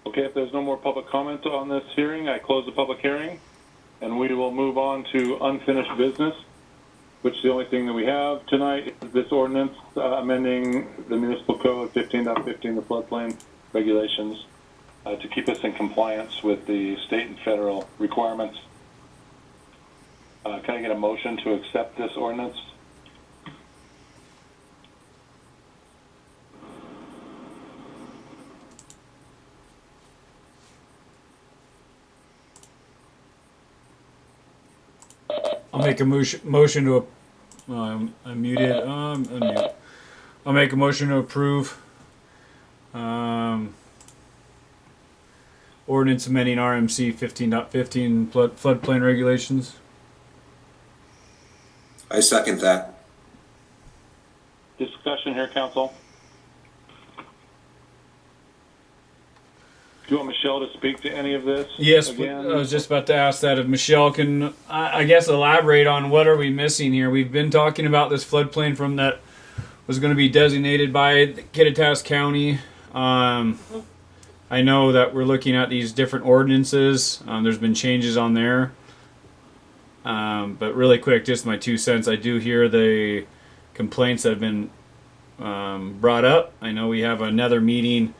Speaker 2: Okay, if there's no more public comment on this hearing, I close the public hearing, and we will move on to unfinished business, which the only thing that we have tonight is this ordinance amending the municipal code 15.15, the floodplain regulations, to keep us in compliance with the state and federal requirements. Can I get a motion to accept this ordinance?
Speaker 4: I'll make a motion to. I'm muted. Unmute. I'll make a motion to approve. Ordinance amending RMC 15.15 floodplain regulations.
Speaker 5: I second that.
Speaker 2: Discussion here, council. Do you want Michelle to speak to any of this?
Speaker 4: Yes,
Speaker 2: again?
Speaker 4: I was just about to ask that if Michelle can, I guess, elaborate on what are we missing here. We've been talking about this floodplain from that was going to be designated by Kittitas County. I know that we're looking at these different ordinances. There's been changes on there. But really quick, just my 2 cents. I do hear the complaints that have been brought up. I know we have another meeting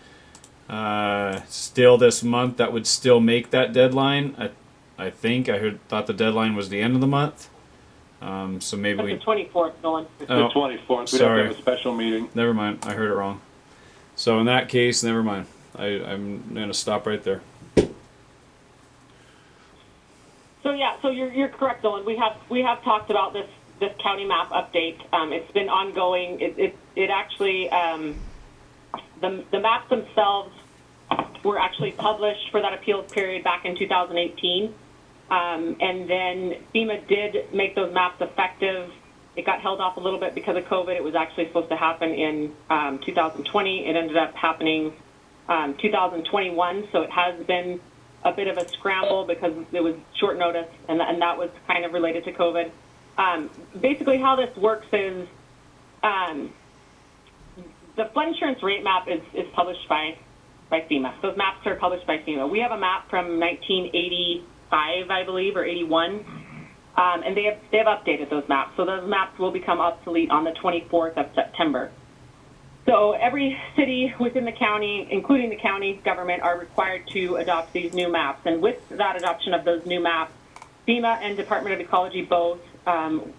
Speaker 4: still this month that would still make that deadline. I think I thought the deadline was the end of the month. So maybe
Speaker 3: That's the 24th, Nolan.
Speaker 2: It's the 24th. We'd
Speaker 4: sorry.
Speaker 2: have to have a special meeting.
Speaker 4: Never mind. I heard it wrong. So in that case, never mind. I'm going to stop right there.
Speaker 3: So yeah, so you're correct, Nolan. We have talked about this county map update. It's been ongoing. It actually the maps themselves were actually published for that appeals period back in 2018. And then FEMA did make those maps effective. It got held off a little bit because of COVID. It was actually supposed to happen in 2020. It ended up happening 2021. So it has been a bit of a scramble because it was short notice, and that was kind of related to COVID. Basically, how this works is the flood insurance rate map is published by FEMA. Those maps are published by FEMA. We have a map from 1985, I believe, or 81, and they have updated those maps. So those maps will become obsolete on the 24th of September. So every city within the county, including the county government, are required to adopt these new maps. And with that adoption of those new maps, FEMA and Department of Ecology both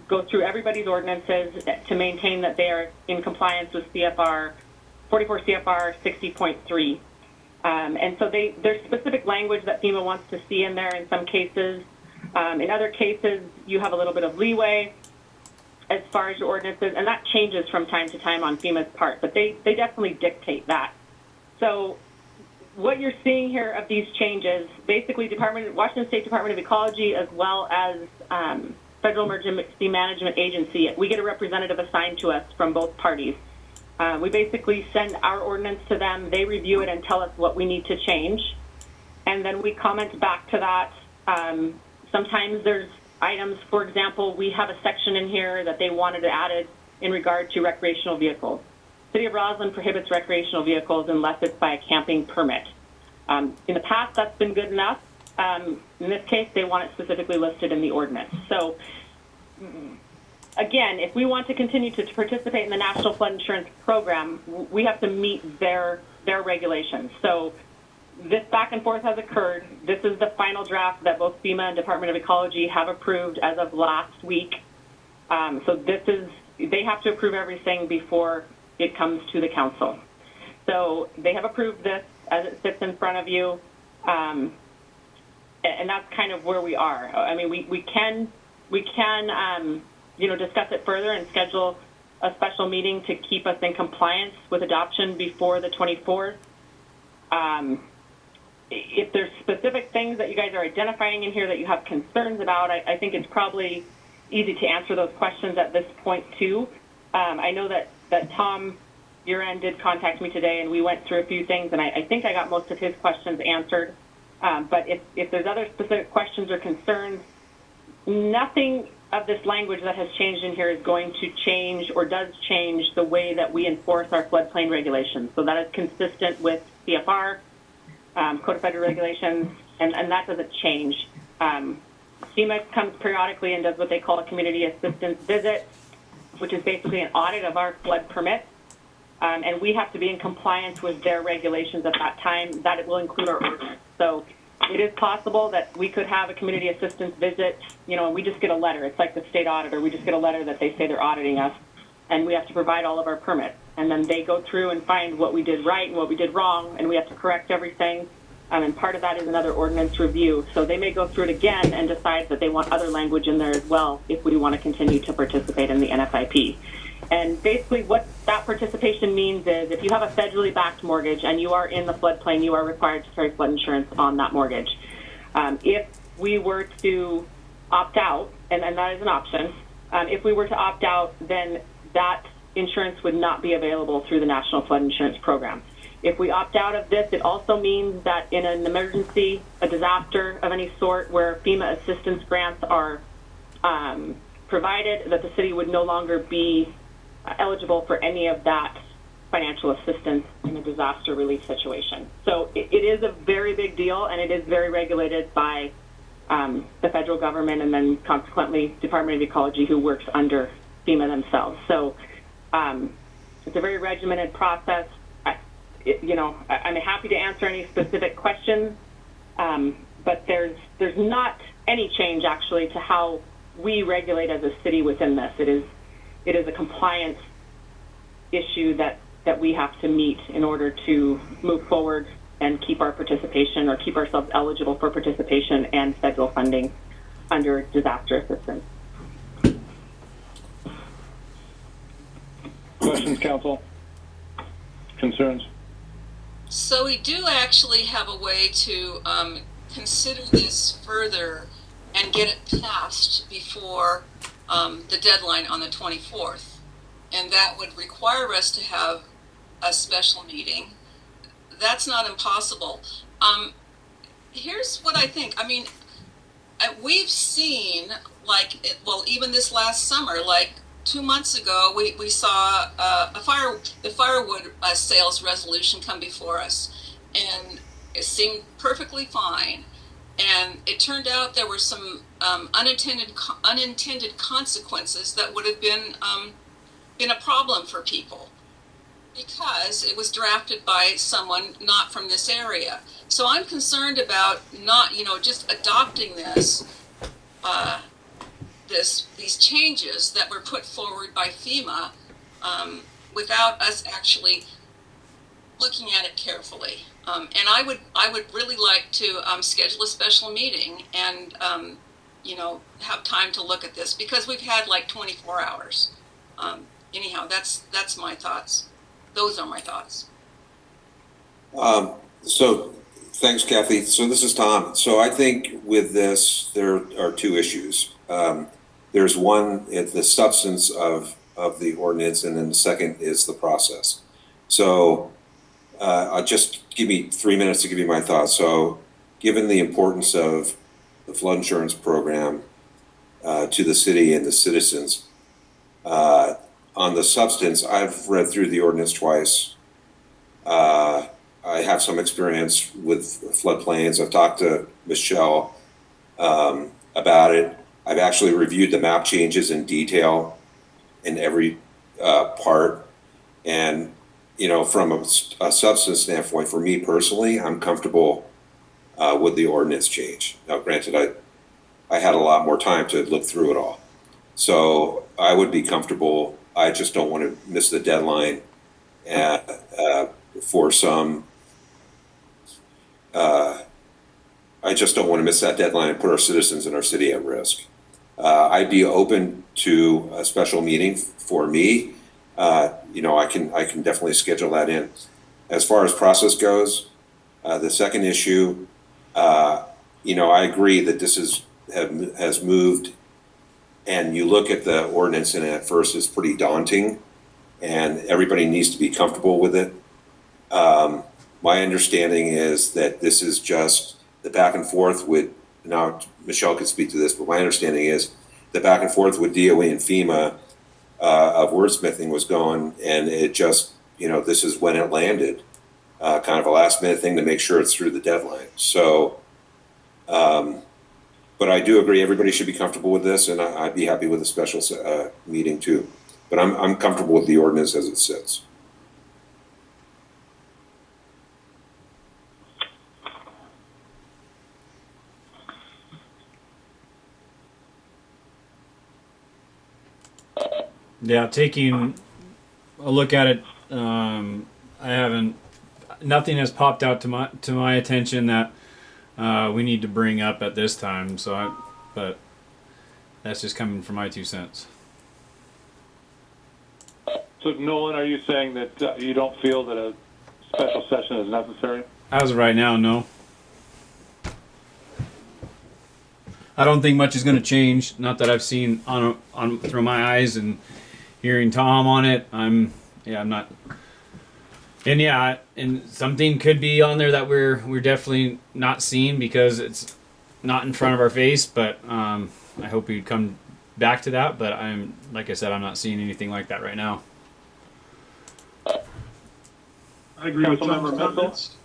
Speaker 3: go through everybody's ordinances to maintain that they are in compliance with CFR 44 CFR 60.3. And so there's specific language that FEMA wants to see in there in some cases. In other cases, you have a little bit of leeway as far as your ordinances, and that changes from time to time on FEMA's part, but they definitely dictate that. So what you're seeing here of these changes, basically Washington State Department of Ecology as well as Federal Emergency Management Agency, we get a representative assigned to us from both parties. We basically send our ordinance to them, they review it and tell us what we need to change, and then we comment back to that. Sometimes there's items, for example, we have a section in here that they wanted added in regard to recreational vehicles. City of Roslyn prohibits recreational vehicles unless it's by a camping permit. In the past, that's been good enough. In this case, they want it specifically listed in the ordinance. So, again, if we want to continue to participate in the National Flood Insurance Program, we have to meet their regulations. So this back and forth has occurred. This is the final draft that both FEMA and Department of Ecology have approved as of last week. So they have to approve everything before it comes to the council. So they have approved this as it sits in front of you. And that's kind of where we are. I mean, we can discuss it further and schedule a special meeting to keep us in compliance with adoption before the 24th. If there's specific things that you guys are identifying in here that you have concerns about, I think it's probably easy to answer those questions at this point too. I know that Tom, your end, did contact me today, and we went through a few things, and I think I got most of his questions answered. But if there's other specific questions or concerns, nothing of this language that has changed in here is going to change or does change the way that we enforce our floodplain regulations. So that is consistent with CFR, Code of Federal Regulations, and that doesn't change. FEMA comes periodically and does what they call a community assistance visit, which is basically an audit of our flood permits. And we have to be in compliance with their regulations at that time. That it will include our ordinance. So it is possible that we could have a community assistance visit, and we just get a letter. It's like the state auditor. We just get a letter that they say they're auditing us, and we have to provide all of our permits. And then they go through and find what we did right and what we did wrong, and we have to correct everything. And part of that is another ordinance review. So they may go through it again and decide that they want other language in there as well if we want to continue to participate in the NFIP. And basically what that participation means is if you have a federally backed mortgage and you are in the floodplain, you are required to carry flood insurance on that mortgage. If we were to opt out, and that is an option, if we were to opt out, then that insurance would not be available through the National Flood Insurance Program. If we opt out of this, it also means that in an emergency, a disaster of any sort where FEMA assistance grants are provided, that the city would no longer be eligible for any of that financial assistance in a disaster relief situation. So it is a very big deal, and it is very regulated by the federal government and then consequently Department of Ecology, who works under FEMA themselves. So it's a very regimented process. I'm happy to answer any specific questions, but there's not any change actually to how we regulate as a city within this. It is a compliance issue that we have to meet in order to move forward and keep our participation or keep ourselves eligible for participation and federal funding under disaster assistance.
Speaker 2: Questions, council? Concerns?
Speaker 7: So we do actually have a way to consider this further and get it passed before the deadline on the 24th. And that would require us to have a special meeting. That's not impossible. Here's what I think. I mean, we've seen, even this last summer, 2 months ago, we saw the firewood sales resolution come before us, and it seemed perfectly fine. And it turned out there were some unintended consequences that would have been a problem for people because it was drafted by someone not from this area. So I'm concerned about not, just adopting these changes that were put forward by FEMA without us actually looking at it carefully. And I would really like to schedule a special meeting and have time to look at this because we've had 24 hours. Anyhow, that's my thoughts. Those are my thoughts.
Speaker 5: So thanks, Kathy. So this is Tom. So I think with this, there are two issues. There's one, it's the substance of the ordinance, and then the second is the process. So I'll just give me 3 minutes to give you my thoughts. So given the importance of the flood insurance program to the city and the citizens, on the substance, I've read through the ordinance twice. I have some experience with floodplains. I've talked to Michelle about it. I've actually reviewed the map changes in detail in every part. And, you know, from a substance standpoint, for me personally, I'm comfortable with the ordinance change. Now, granted, I had a lot more time to look through it all. So I would be comfortable. I just don't want to miss the deadline for some. I just don't want to miss that deadline and put our citizens and our city at risk. I'd be open to a special meeting for me. You know, I can definitely schedule that in. As far as process goes, the second issue, you know, I agree that this has moved, and you look at the ordinance and at first it's pretty daunting, and everybody needs to be comfortable with it. My understanding is that this is just the back and forth with, now Michelle could speak to this, but my understanding is the back and forth with DOE and FEMA of wordsmithing was going, and it just, you know, this is when it landed, kind of a last minute thing to make sure it's through the deadline. So, but I do agree everybody should be comfortable with this, and I'd be happy with a special meeting too. But I'm comfortable with the ordinance as it sits.
Speaker 4: Yeah, taking a look at it, nothing has popped out to my attention that we need to bring up at this time. But that's just coming from my 2 cents.
Speaker 2: So Nolan, are you saying that you don't feel that a special session is necessary?
Speaker 4: As of right now, no. I don't think much is going to change. Not that I've seen on through my eyes and hearing Tom on it. I'm not. And something could be on there that we're definitely not seeing because it's not in front of our face. But I hope we'd come back to that. But like I said, I'm not seeing anything like that right now.
Speaker 6: I agree with Tom's comments.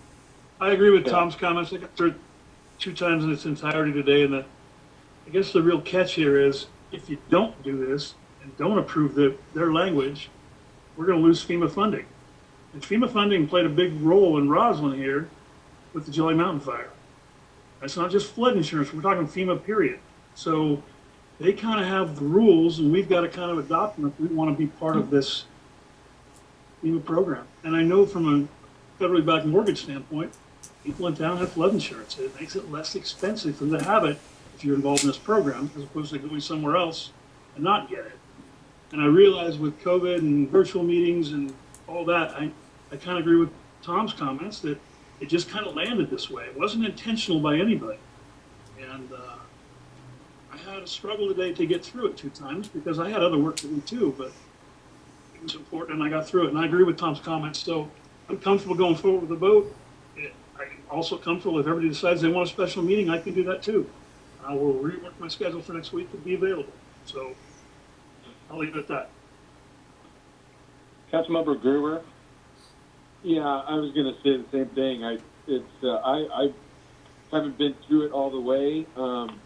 Speaker 6: Tom's comments. I got through it 2 times in its entirety today, and I guess the real catch here is if you don't do this and don't approve their language, we're going to lose FEMA funding. And FEMA funding played a big role in Roslyn here with the Jelly Mountain fire. That's not just flood insurance. We're talking FEMA, period. So they kind of have the rules, and we've got to kind of adopt them if we want to be part of this FEMA program. And I know from a federally backed mortgage standpoint, people in town have flood insurance. It makes it less expensive for them to have it if you're involved in this program, as opposed to going somewhere else and not get it. And I realize with COVID and virtual meetings and all that, I kind of agree with Tom's comments that it just kind of landed this way. It wasn't intentional by anybody. And I had a struggle today to get through it 2 times because I had other work to do too, but it was important and I got through it. And I agree with Tom's comments. So I'm comfortable going forward with the vote. I'm also comfortable if everybody decides they want a special meeting, I can do that too. I will rework my schedule for next week to be available. So I'll leave it at that.
Speaker 2: Councilmember Gruber?
Speaker 17: Yeah, I was going to say the same thing. I haven't been through it all the way,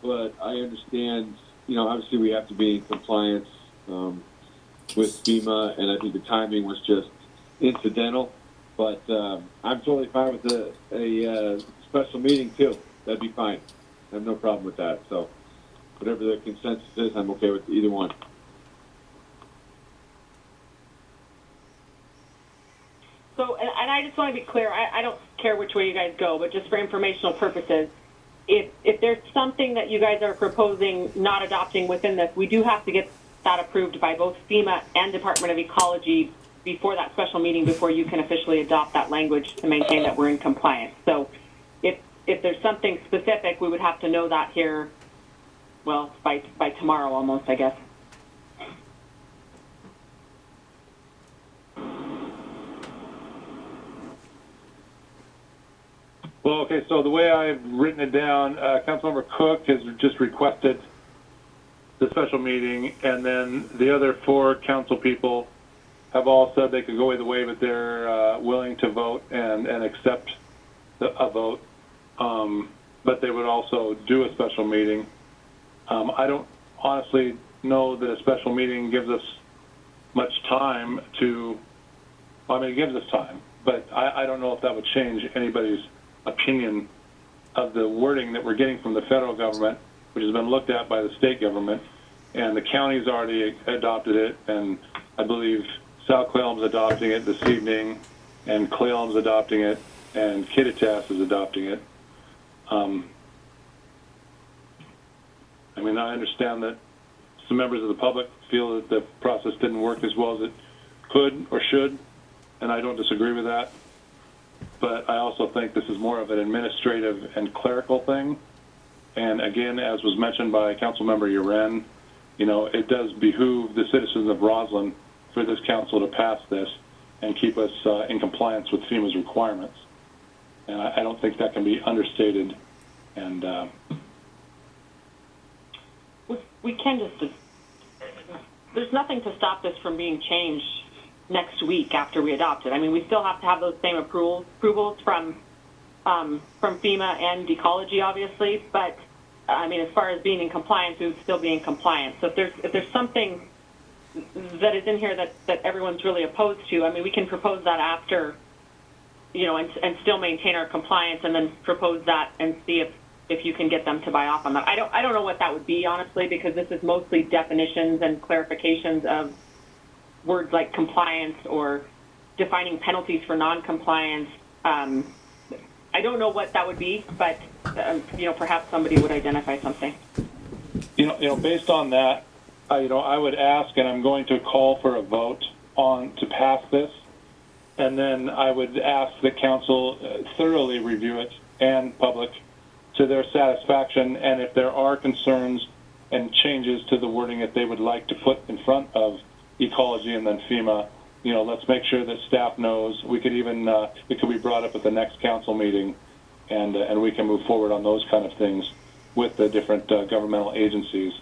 Speaker 17: but I understand. You know, obviously we have to be in compliance with FEMA, and I think the timing was just incidental. But I'm totally fine with a special meeting too. That'd be fine. I have no problem with that. So whatever the consensus is, I'm okay with either one.
Speaker 3: So, and I just want to be clear, I don't care which way you guys go, but just for informational purposes, if there's something that you guys are proposing not adopting within this, we do have to get that approved by both FEMA and Department of Ecology before that special meeting, before you can officially adopt that language to maintain that we're in compliance. So if there's something specific, we would have to know that here, well, by tomorrow almost, I guess.
Speaker 2: Well, okay, so the way I've written it down, Councilmember Cook has just requested the special meeting, and then the other 4 council people have all said they could go either way, but they're willing to vote and accept a vote. But they would also do a special meeting. I don't honestly know that a special meeting gives us much time to, I mean, it gives us time, but I don't know if that would change anybody's opinion of the wording that we're getting from the federal government, which has been looked at by the state government, and the county's already adopted it, and I believe South Clallam's adopting it this evening, and Clallam's adopting it, and Kittitas is adopting it. I mean, I understand that some members of the public feel that the process didn't work as well as it could or should, and I don't disagree with that. But I also think this is more of an administrative and clerical thing. And again, as was mentioned by Councilmember Uren, you know, it does behoove the citizens of Roslyn for this council to pass this and keep us in compliance with FEMA's requirements. And I don't think that can be understated. And
Speaker 3: we can just, there's nothing to stop this from being changed next week after we adopt it. I mean, we still have to have those same approvals from FEMA and Ecology, obviously, but I mean, as far as being in compliance, we would still be in compliance. So if there's something that is in here that everyone's really opposed to, I mean, we can propose that after, you know, and still maintain our compliance, and then propose that and see if you can get them to buy off on that. I don't know what that would be, honestly, because this is mostly definitions and clarifications of words like compliance or defining penalties for non-compliance. I don't know what that would be, but you know, perhaps somebody would identify something.
Speaker 2: You know, based on that, you know, I would ask, and I'm going to call for a vote to pass this, and then I would ask the council thoroughly review it and public to their satisfaction, and if there are concerns and changes to the wording that they would like to put in front of Ecology and then FEMA, you know, let's make sure that staff knows. We could even, it could be brought up at the next council meeting, and we can move forward on those kind of things with the different governmental agencies.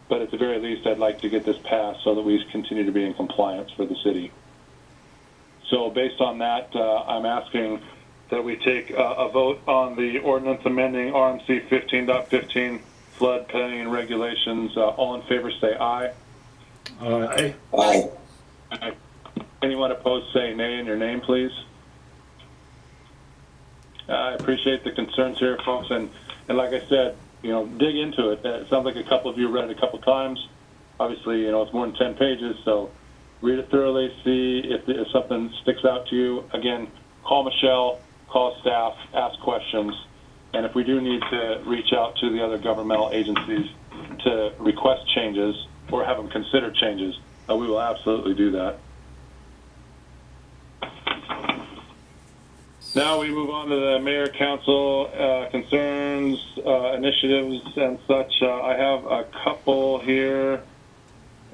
Speaker 2: But at the very least, I'd like to get this passed so that we continue to be in compliance for the city. So based on that, I'm asking that we take a vote on the ordinance amending RMC 15.15 floodplain regulations. All in favor say aye.
Speaker 4: Aye.
Speaker 5: Aye.
Speaker 2: Aye. Anyone opposed say nay in your name, please. I appreciate the concerns here, folks, and like I said, you know, dig into it. It sounds like a couple of you read it a couple times. Obviously, you know, it's more than 10 pages, so read it thoroughly, see if something sticks out to you. Again, call Michelle, call staff, ask questions, and if we do need to reach out to the other governmental agencies to request changes or have them consider changes, we will absolutely do that. Now we move on to the mayor council concerns, initiatives, and such. I have a couple here.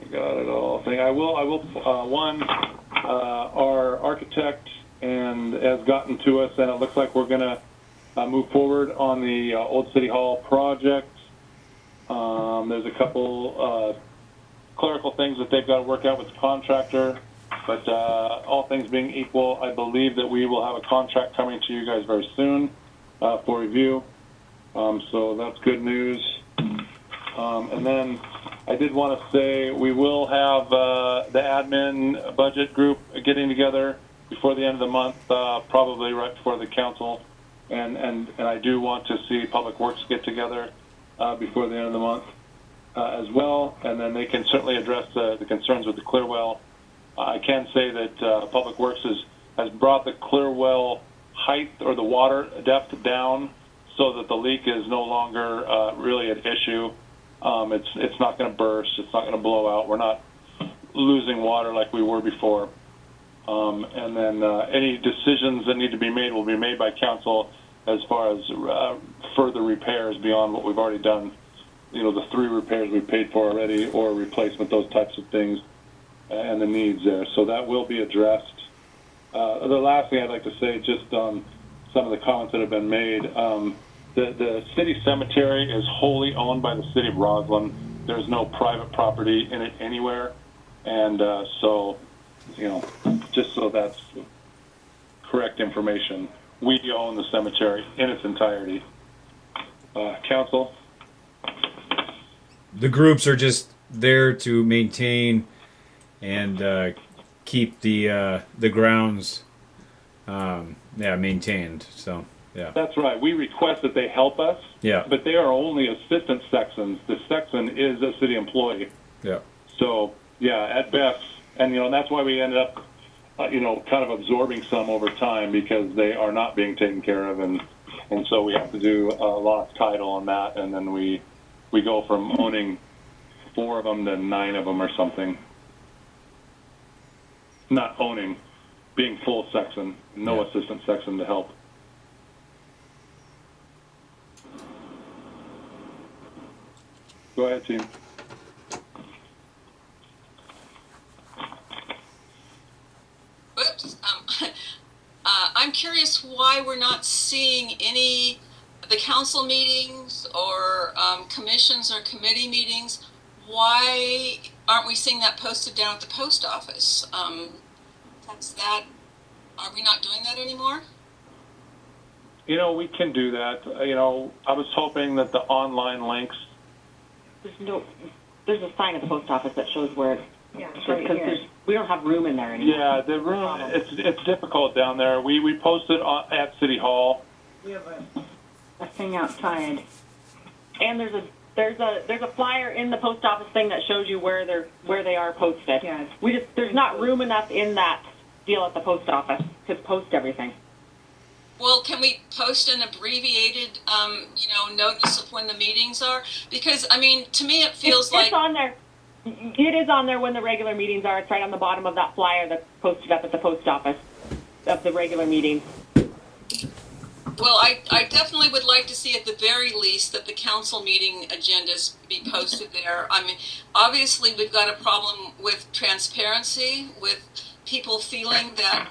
Speaker 2: I got it all. I will. One, our architect has gotten to us, and it looks like we're going to move forward on the Old City Hall project. There's a couple clerical things that they've got to work out with the contractor. But all things being equal, I believe that we will have a contract coming to you guys very soon for review. So that's good news. And then I did want to say we will have the admin budget group getting together before the end of the month, probably right before the council. And I do want to see Public Works get together before the end of the month as well. And then they can certainly address the concerns with the clear well. I can say that Public Works has brought the clear well height or the water depth down so that the leak is no longer really an issue. It's not going to burst. It's not going to blow out. We're not losing water like we were before. And then any decisions that need to be made will be made by council as far as further repairs beyond what we've already done. You know, the 3 repairs we've paid for already or replacement, those types of things. And the needs there. So that will be addressed. The last thing I'd like to say, just on some of the comments that have been made, the city cemetery is wholly owned by the city of Roslyn. There's no private property in it anywhere. And so just so that's correct information. We own the cemetery in its entirety. Council?
Speaker 4: The groups are just there to maintain and keep the grounds maintained. So yeah.
Speaker 2: That's right. We request that they help us.
Speaker 4: Yeah.
Speaker 2: But they are only assistant sextons. The sexton is a city employee.
Speaker 4: Yeah.
Speaker 2: So yeah, at best, and that's why we ended up, kind of absorbing some over time because they are not being taken care of, and so we have to do a lost title on that, and then we go from owning 4 of them to 9 of them or something. Not owning, being full sexton, no assistant sexton to help. Go ahead, team.
Speaker 7: Whoops. I'm curious why we're not seeing any the council meetings or commissions or committee meetings. Why aren't we seeing that posted down at the post office? Are we not doing that anymore?
Speaker 2: We can do that. I was hoping that the online links.
Speaker 3: There's a sign at the post office that shows where.
Speaker 8: Yeah,
Speaker 3: because we don't have room in there anymore.
Speaker 2: Yeah, the room, it's difficult down there. We posted at City Hall.
Speaker 3: We have a thing outside, and there's a flyer in the post office thing that shows you where they are posted. Yeah. There's not room enough in that deal at the post office to post everything.
Speaker 7: Well, can we post an abbreviated, notice of when the meetings are? Because to me it feels like
Speaker 3: it's on there. It is on there when the regular meetings are. It's right on the bottom of that flyer that's posted up at the post office of the regular meetings.
Speaker 7: Well, I definitely would like to see at the very least that the council meeting agendas be posted there. Obviously we've got a problem with transparency, with people feeling that,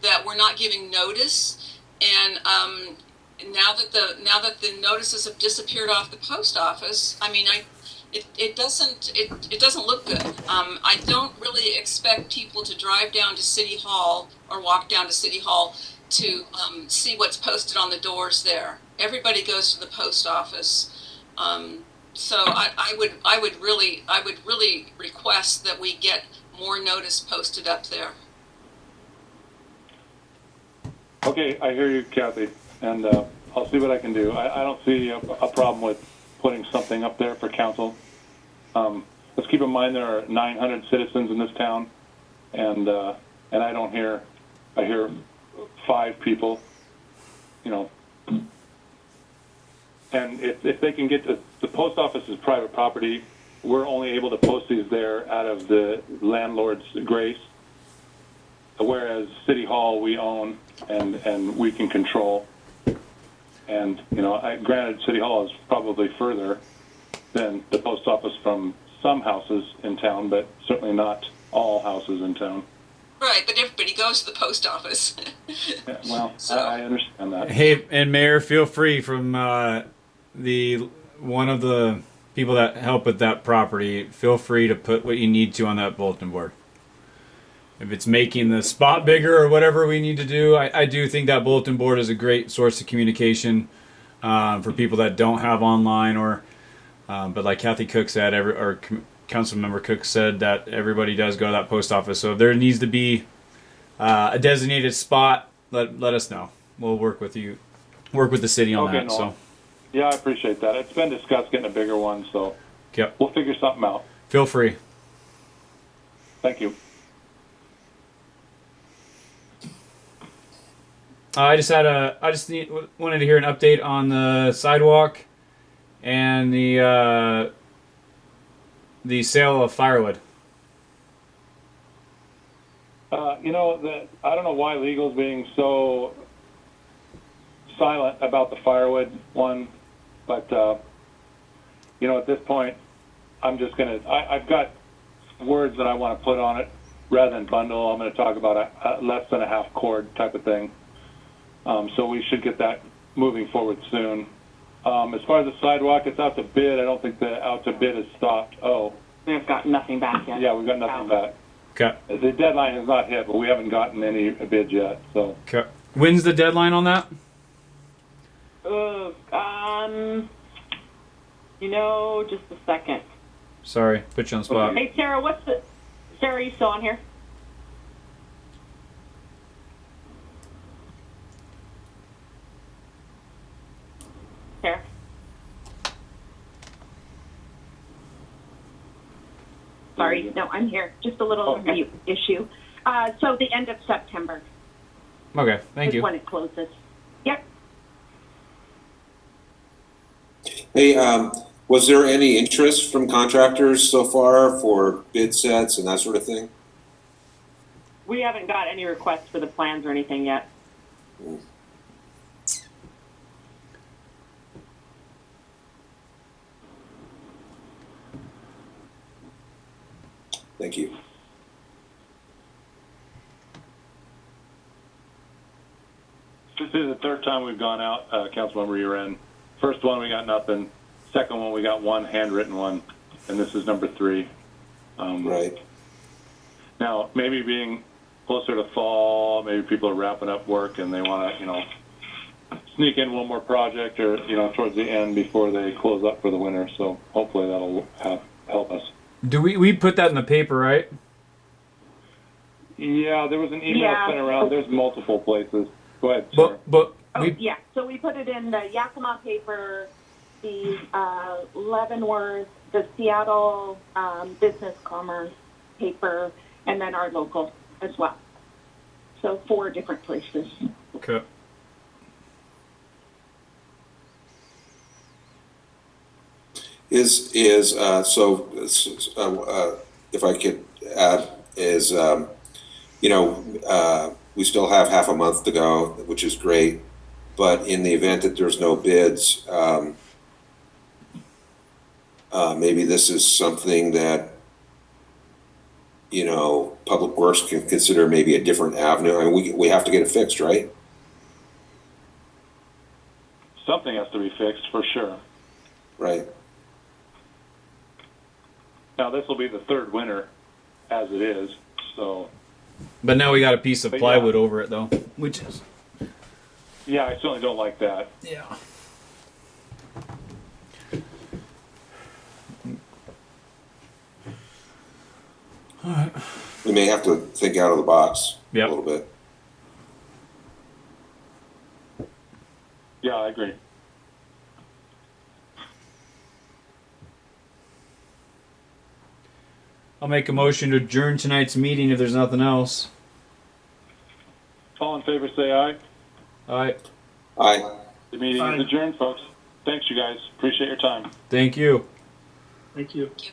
Speaker 7: that we're not giving notice, and now that the notices have disappeared off the post office, it doesn't look good. I don't really expect people to drive down to City Hall or walk down to City Hall to see what's posted on the doors there. Everybody goes to the post office, so I would really request that we get more notice posted up there.
Speaker 2: Okay, I hear you, Kathy, and I'll see what I can do. I don't see a problem with putting something up there for council. Let's keep in mind there are 900 citizens in this town, and I don't hear. I hear 5 people, and if they can get to the post office is private property, we're only able to post these there out of the landlord's grace. Whereas City Hall we own and we can control. And, granted, City Hall is probably further than the post office from some houses in town, but certainly not all houses in town.
Speaker 7: Right, but everybody goes to the post office.
Speaker 2: Yeah, well, so. I understand that.
Speaker 4: Hey, and Mayor, feel free from one of the people that help with that property, feel free to put what you need to on that bulletin board. If it's making the spot bigger or whatever we need to do, I do think that bulletin board is a great source of communication for people that don't have online but like Kathy Cook said, or Councilmember Cook said, that everybody does go to that post office. So if there needs to be a designated spot, let us know. We'll work with you, work with the city on that.
Speaker 2: Noel.
Speaker 4: So
Speaker 2: yeah, I appreciate that. It's been discussed getting a bigger one, so
Speaker 4: yep.
Speaker 2: We'll figure something out.
Speaker 4: Feel free.
Speaker 2: Thank you.
Speaker 4: I just wanted to hear an update on the sidewalk and the sale of firewood.
Speaker 2: I don't know why legal's being so silent about the firewood one, but at this point, I'm just I've got words that I want to put on it rather than bundle. I'm going to talk about a less than a half cord type of thing. So we should get that moving forward soon. As far as the sidewalk, it's out to bid. I don't think the out to bid is stopped. Oh,
Speaker 3: We've got nothing back yet.
Speaker 2: Yeah, we've got nothing back.
Speaker 4: Okay.
Speaker 2: The deadline is not hit, but we haven't gotten any bids yet, so.
Speaker 4: Okay. When's the deadline on that?
Speaker 3: Just a second.
Speaker 4: Sorry, put you on the spot.
Speaker 3: Hey, Sarah, Sarah, are you still on here? Sarah?
Speaker 8: Sorry, no, I'm here. Just a little mute issue. So the end of September
Speaker 4: Okay, thank
Speaker 8: is
Speaker 4: you.
Speaker 8: when it closes. Yep.
Speaker 5: Hey, was there any interest from contractors so far for bid sets and that sort of thing?
Speaker 3: We haven't got any requests for the plans or anything yet.
Speaker 5: Thank you.
Speaker 2: This is the third time we've gone out, Councilmember Uren. First one, we got nothing. Second one, we got one handwritten one, and this is number 3.
Speaker 5: Right.
Speaker 2: Now, maybe being closer to fall, maybe people are wrapping up work and they want to, sneak in one more project or, towards the end before they close up for the winter. So hopefully that'll help us.
Speaker 4: Do we put that in the paper, right?
Speaker 2: Yeah, there was an email sent around. There's multiple places. Go ahead, sir.
Speaker 8: Yeah. So we put it in the Yakima paper, the Leavenworth, the Seattle Business Commerce paper, and then our local as well. So 4 different places.
Speaker 4: Okay.
Speaker 5: If I could add, we still have half a month to go, which is great. But in the event that there's no bids, maybe this is something that, Public Works can consider maybe a different avenue. I mean, we have to get it fixed, right?
Speaker 2: Something has to be fixed for sure.
Speaker 5: Right.
Speaker 2: Now, this will be the 3rd winter as it is, so.
Speaker 4: But now we got a piece of plywood over it, though, which is.
Speaker 2: Yeah, I certainly don't like that.
Speaker 4: Yeah. All right.
Speaker 5: We may have to think out of the box a little bit.
Speaker 2: Yeah, I agree.
Speaker 4: I'll make a motion to adjourn tonight's meeting if there's nothing else.
Speaker 2: All in favor, say aye.
Speaker 4: Aye.
Speaker 5: Aye.
Speaker 2: The meeting is adjourned, folks. Thanks, you guys. Appreciate your time.
Speaker 4: Thank you.
Speaker 6: Thank you.
Speaker 7: Thank you.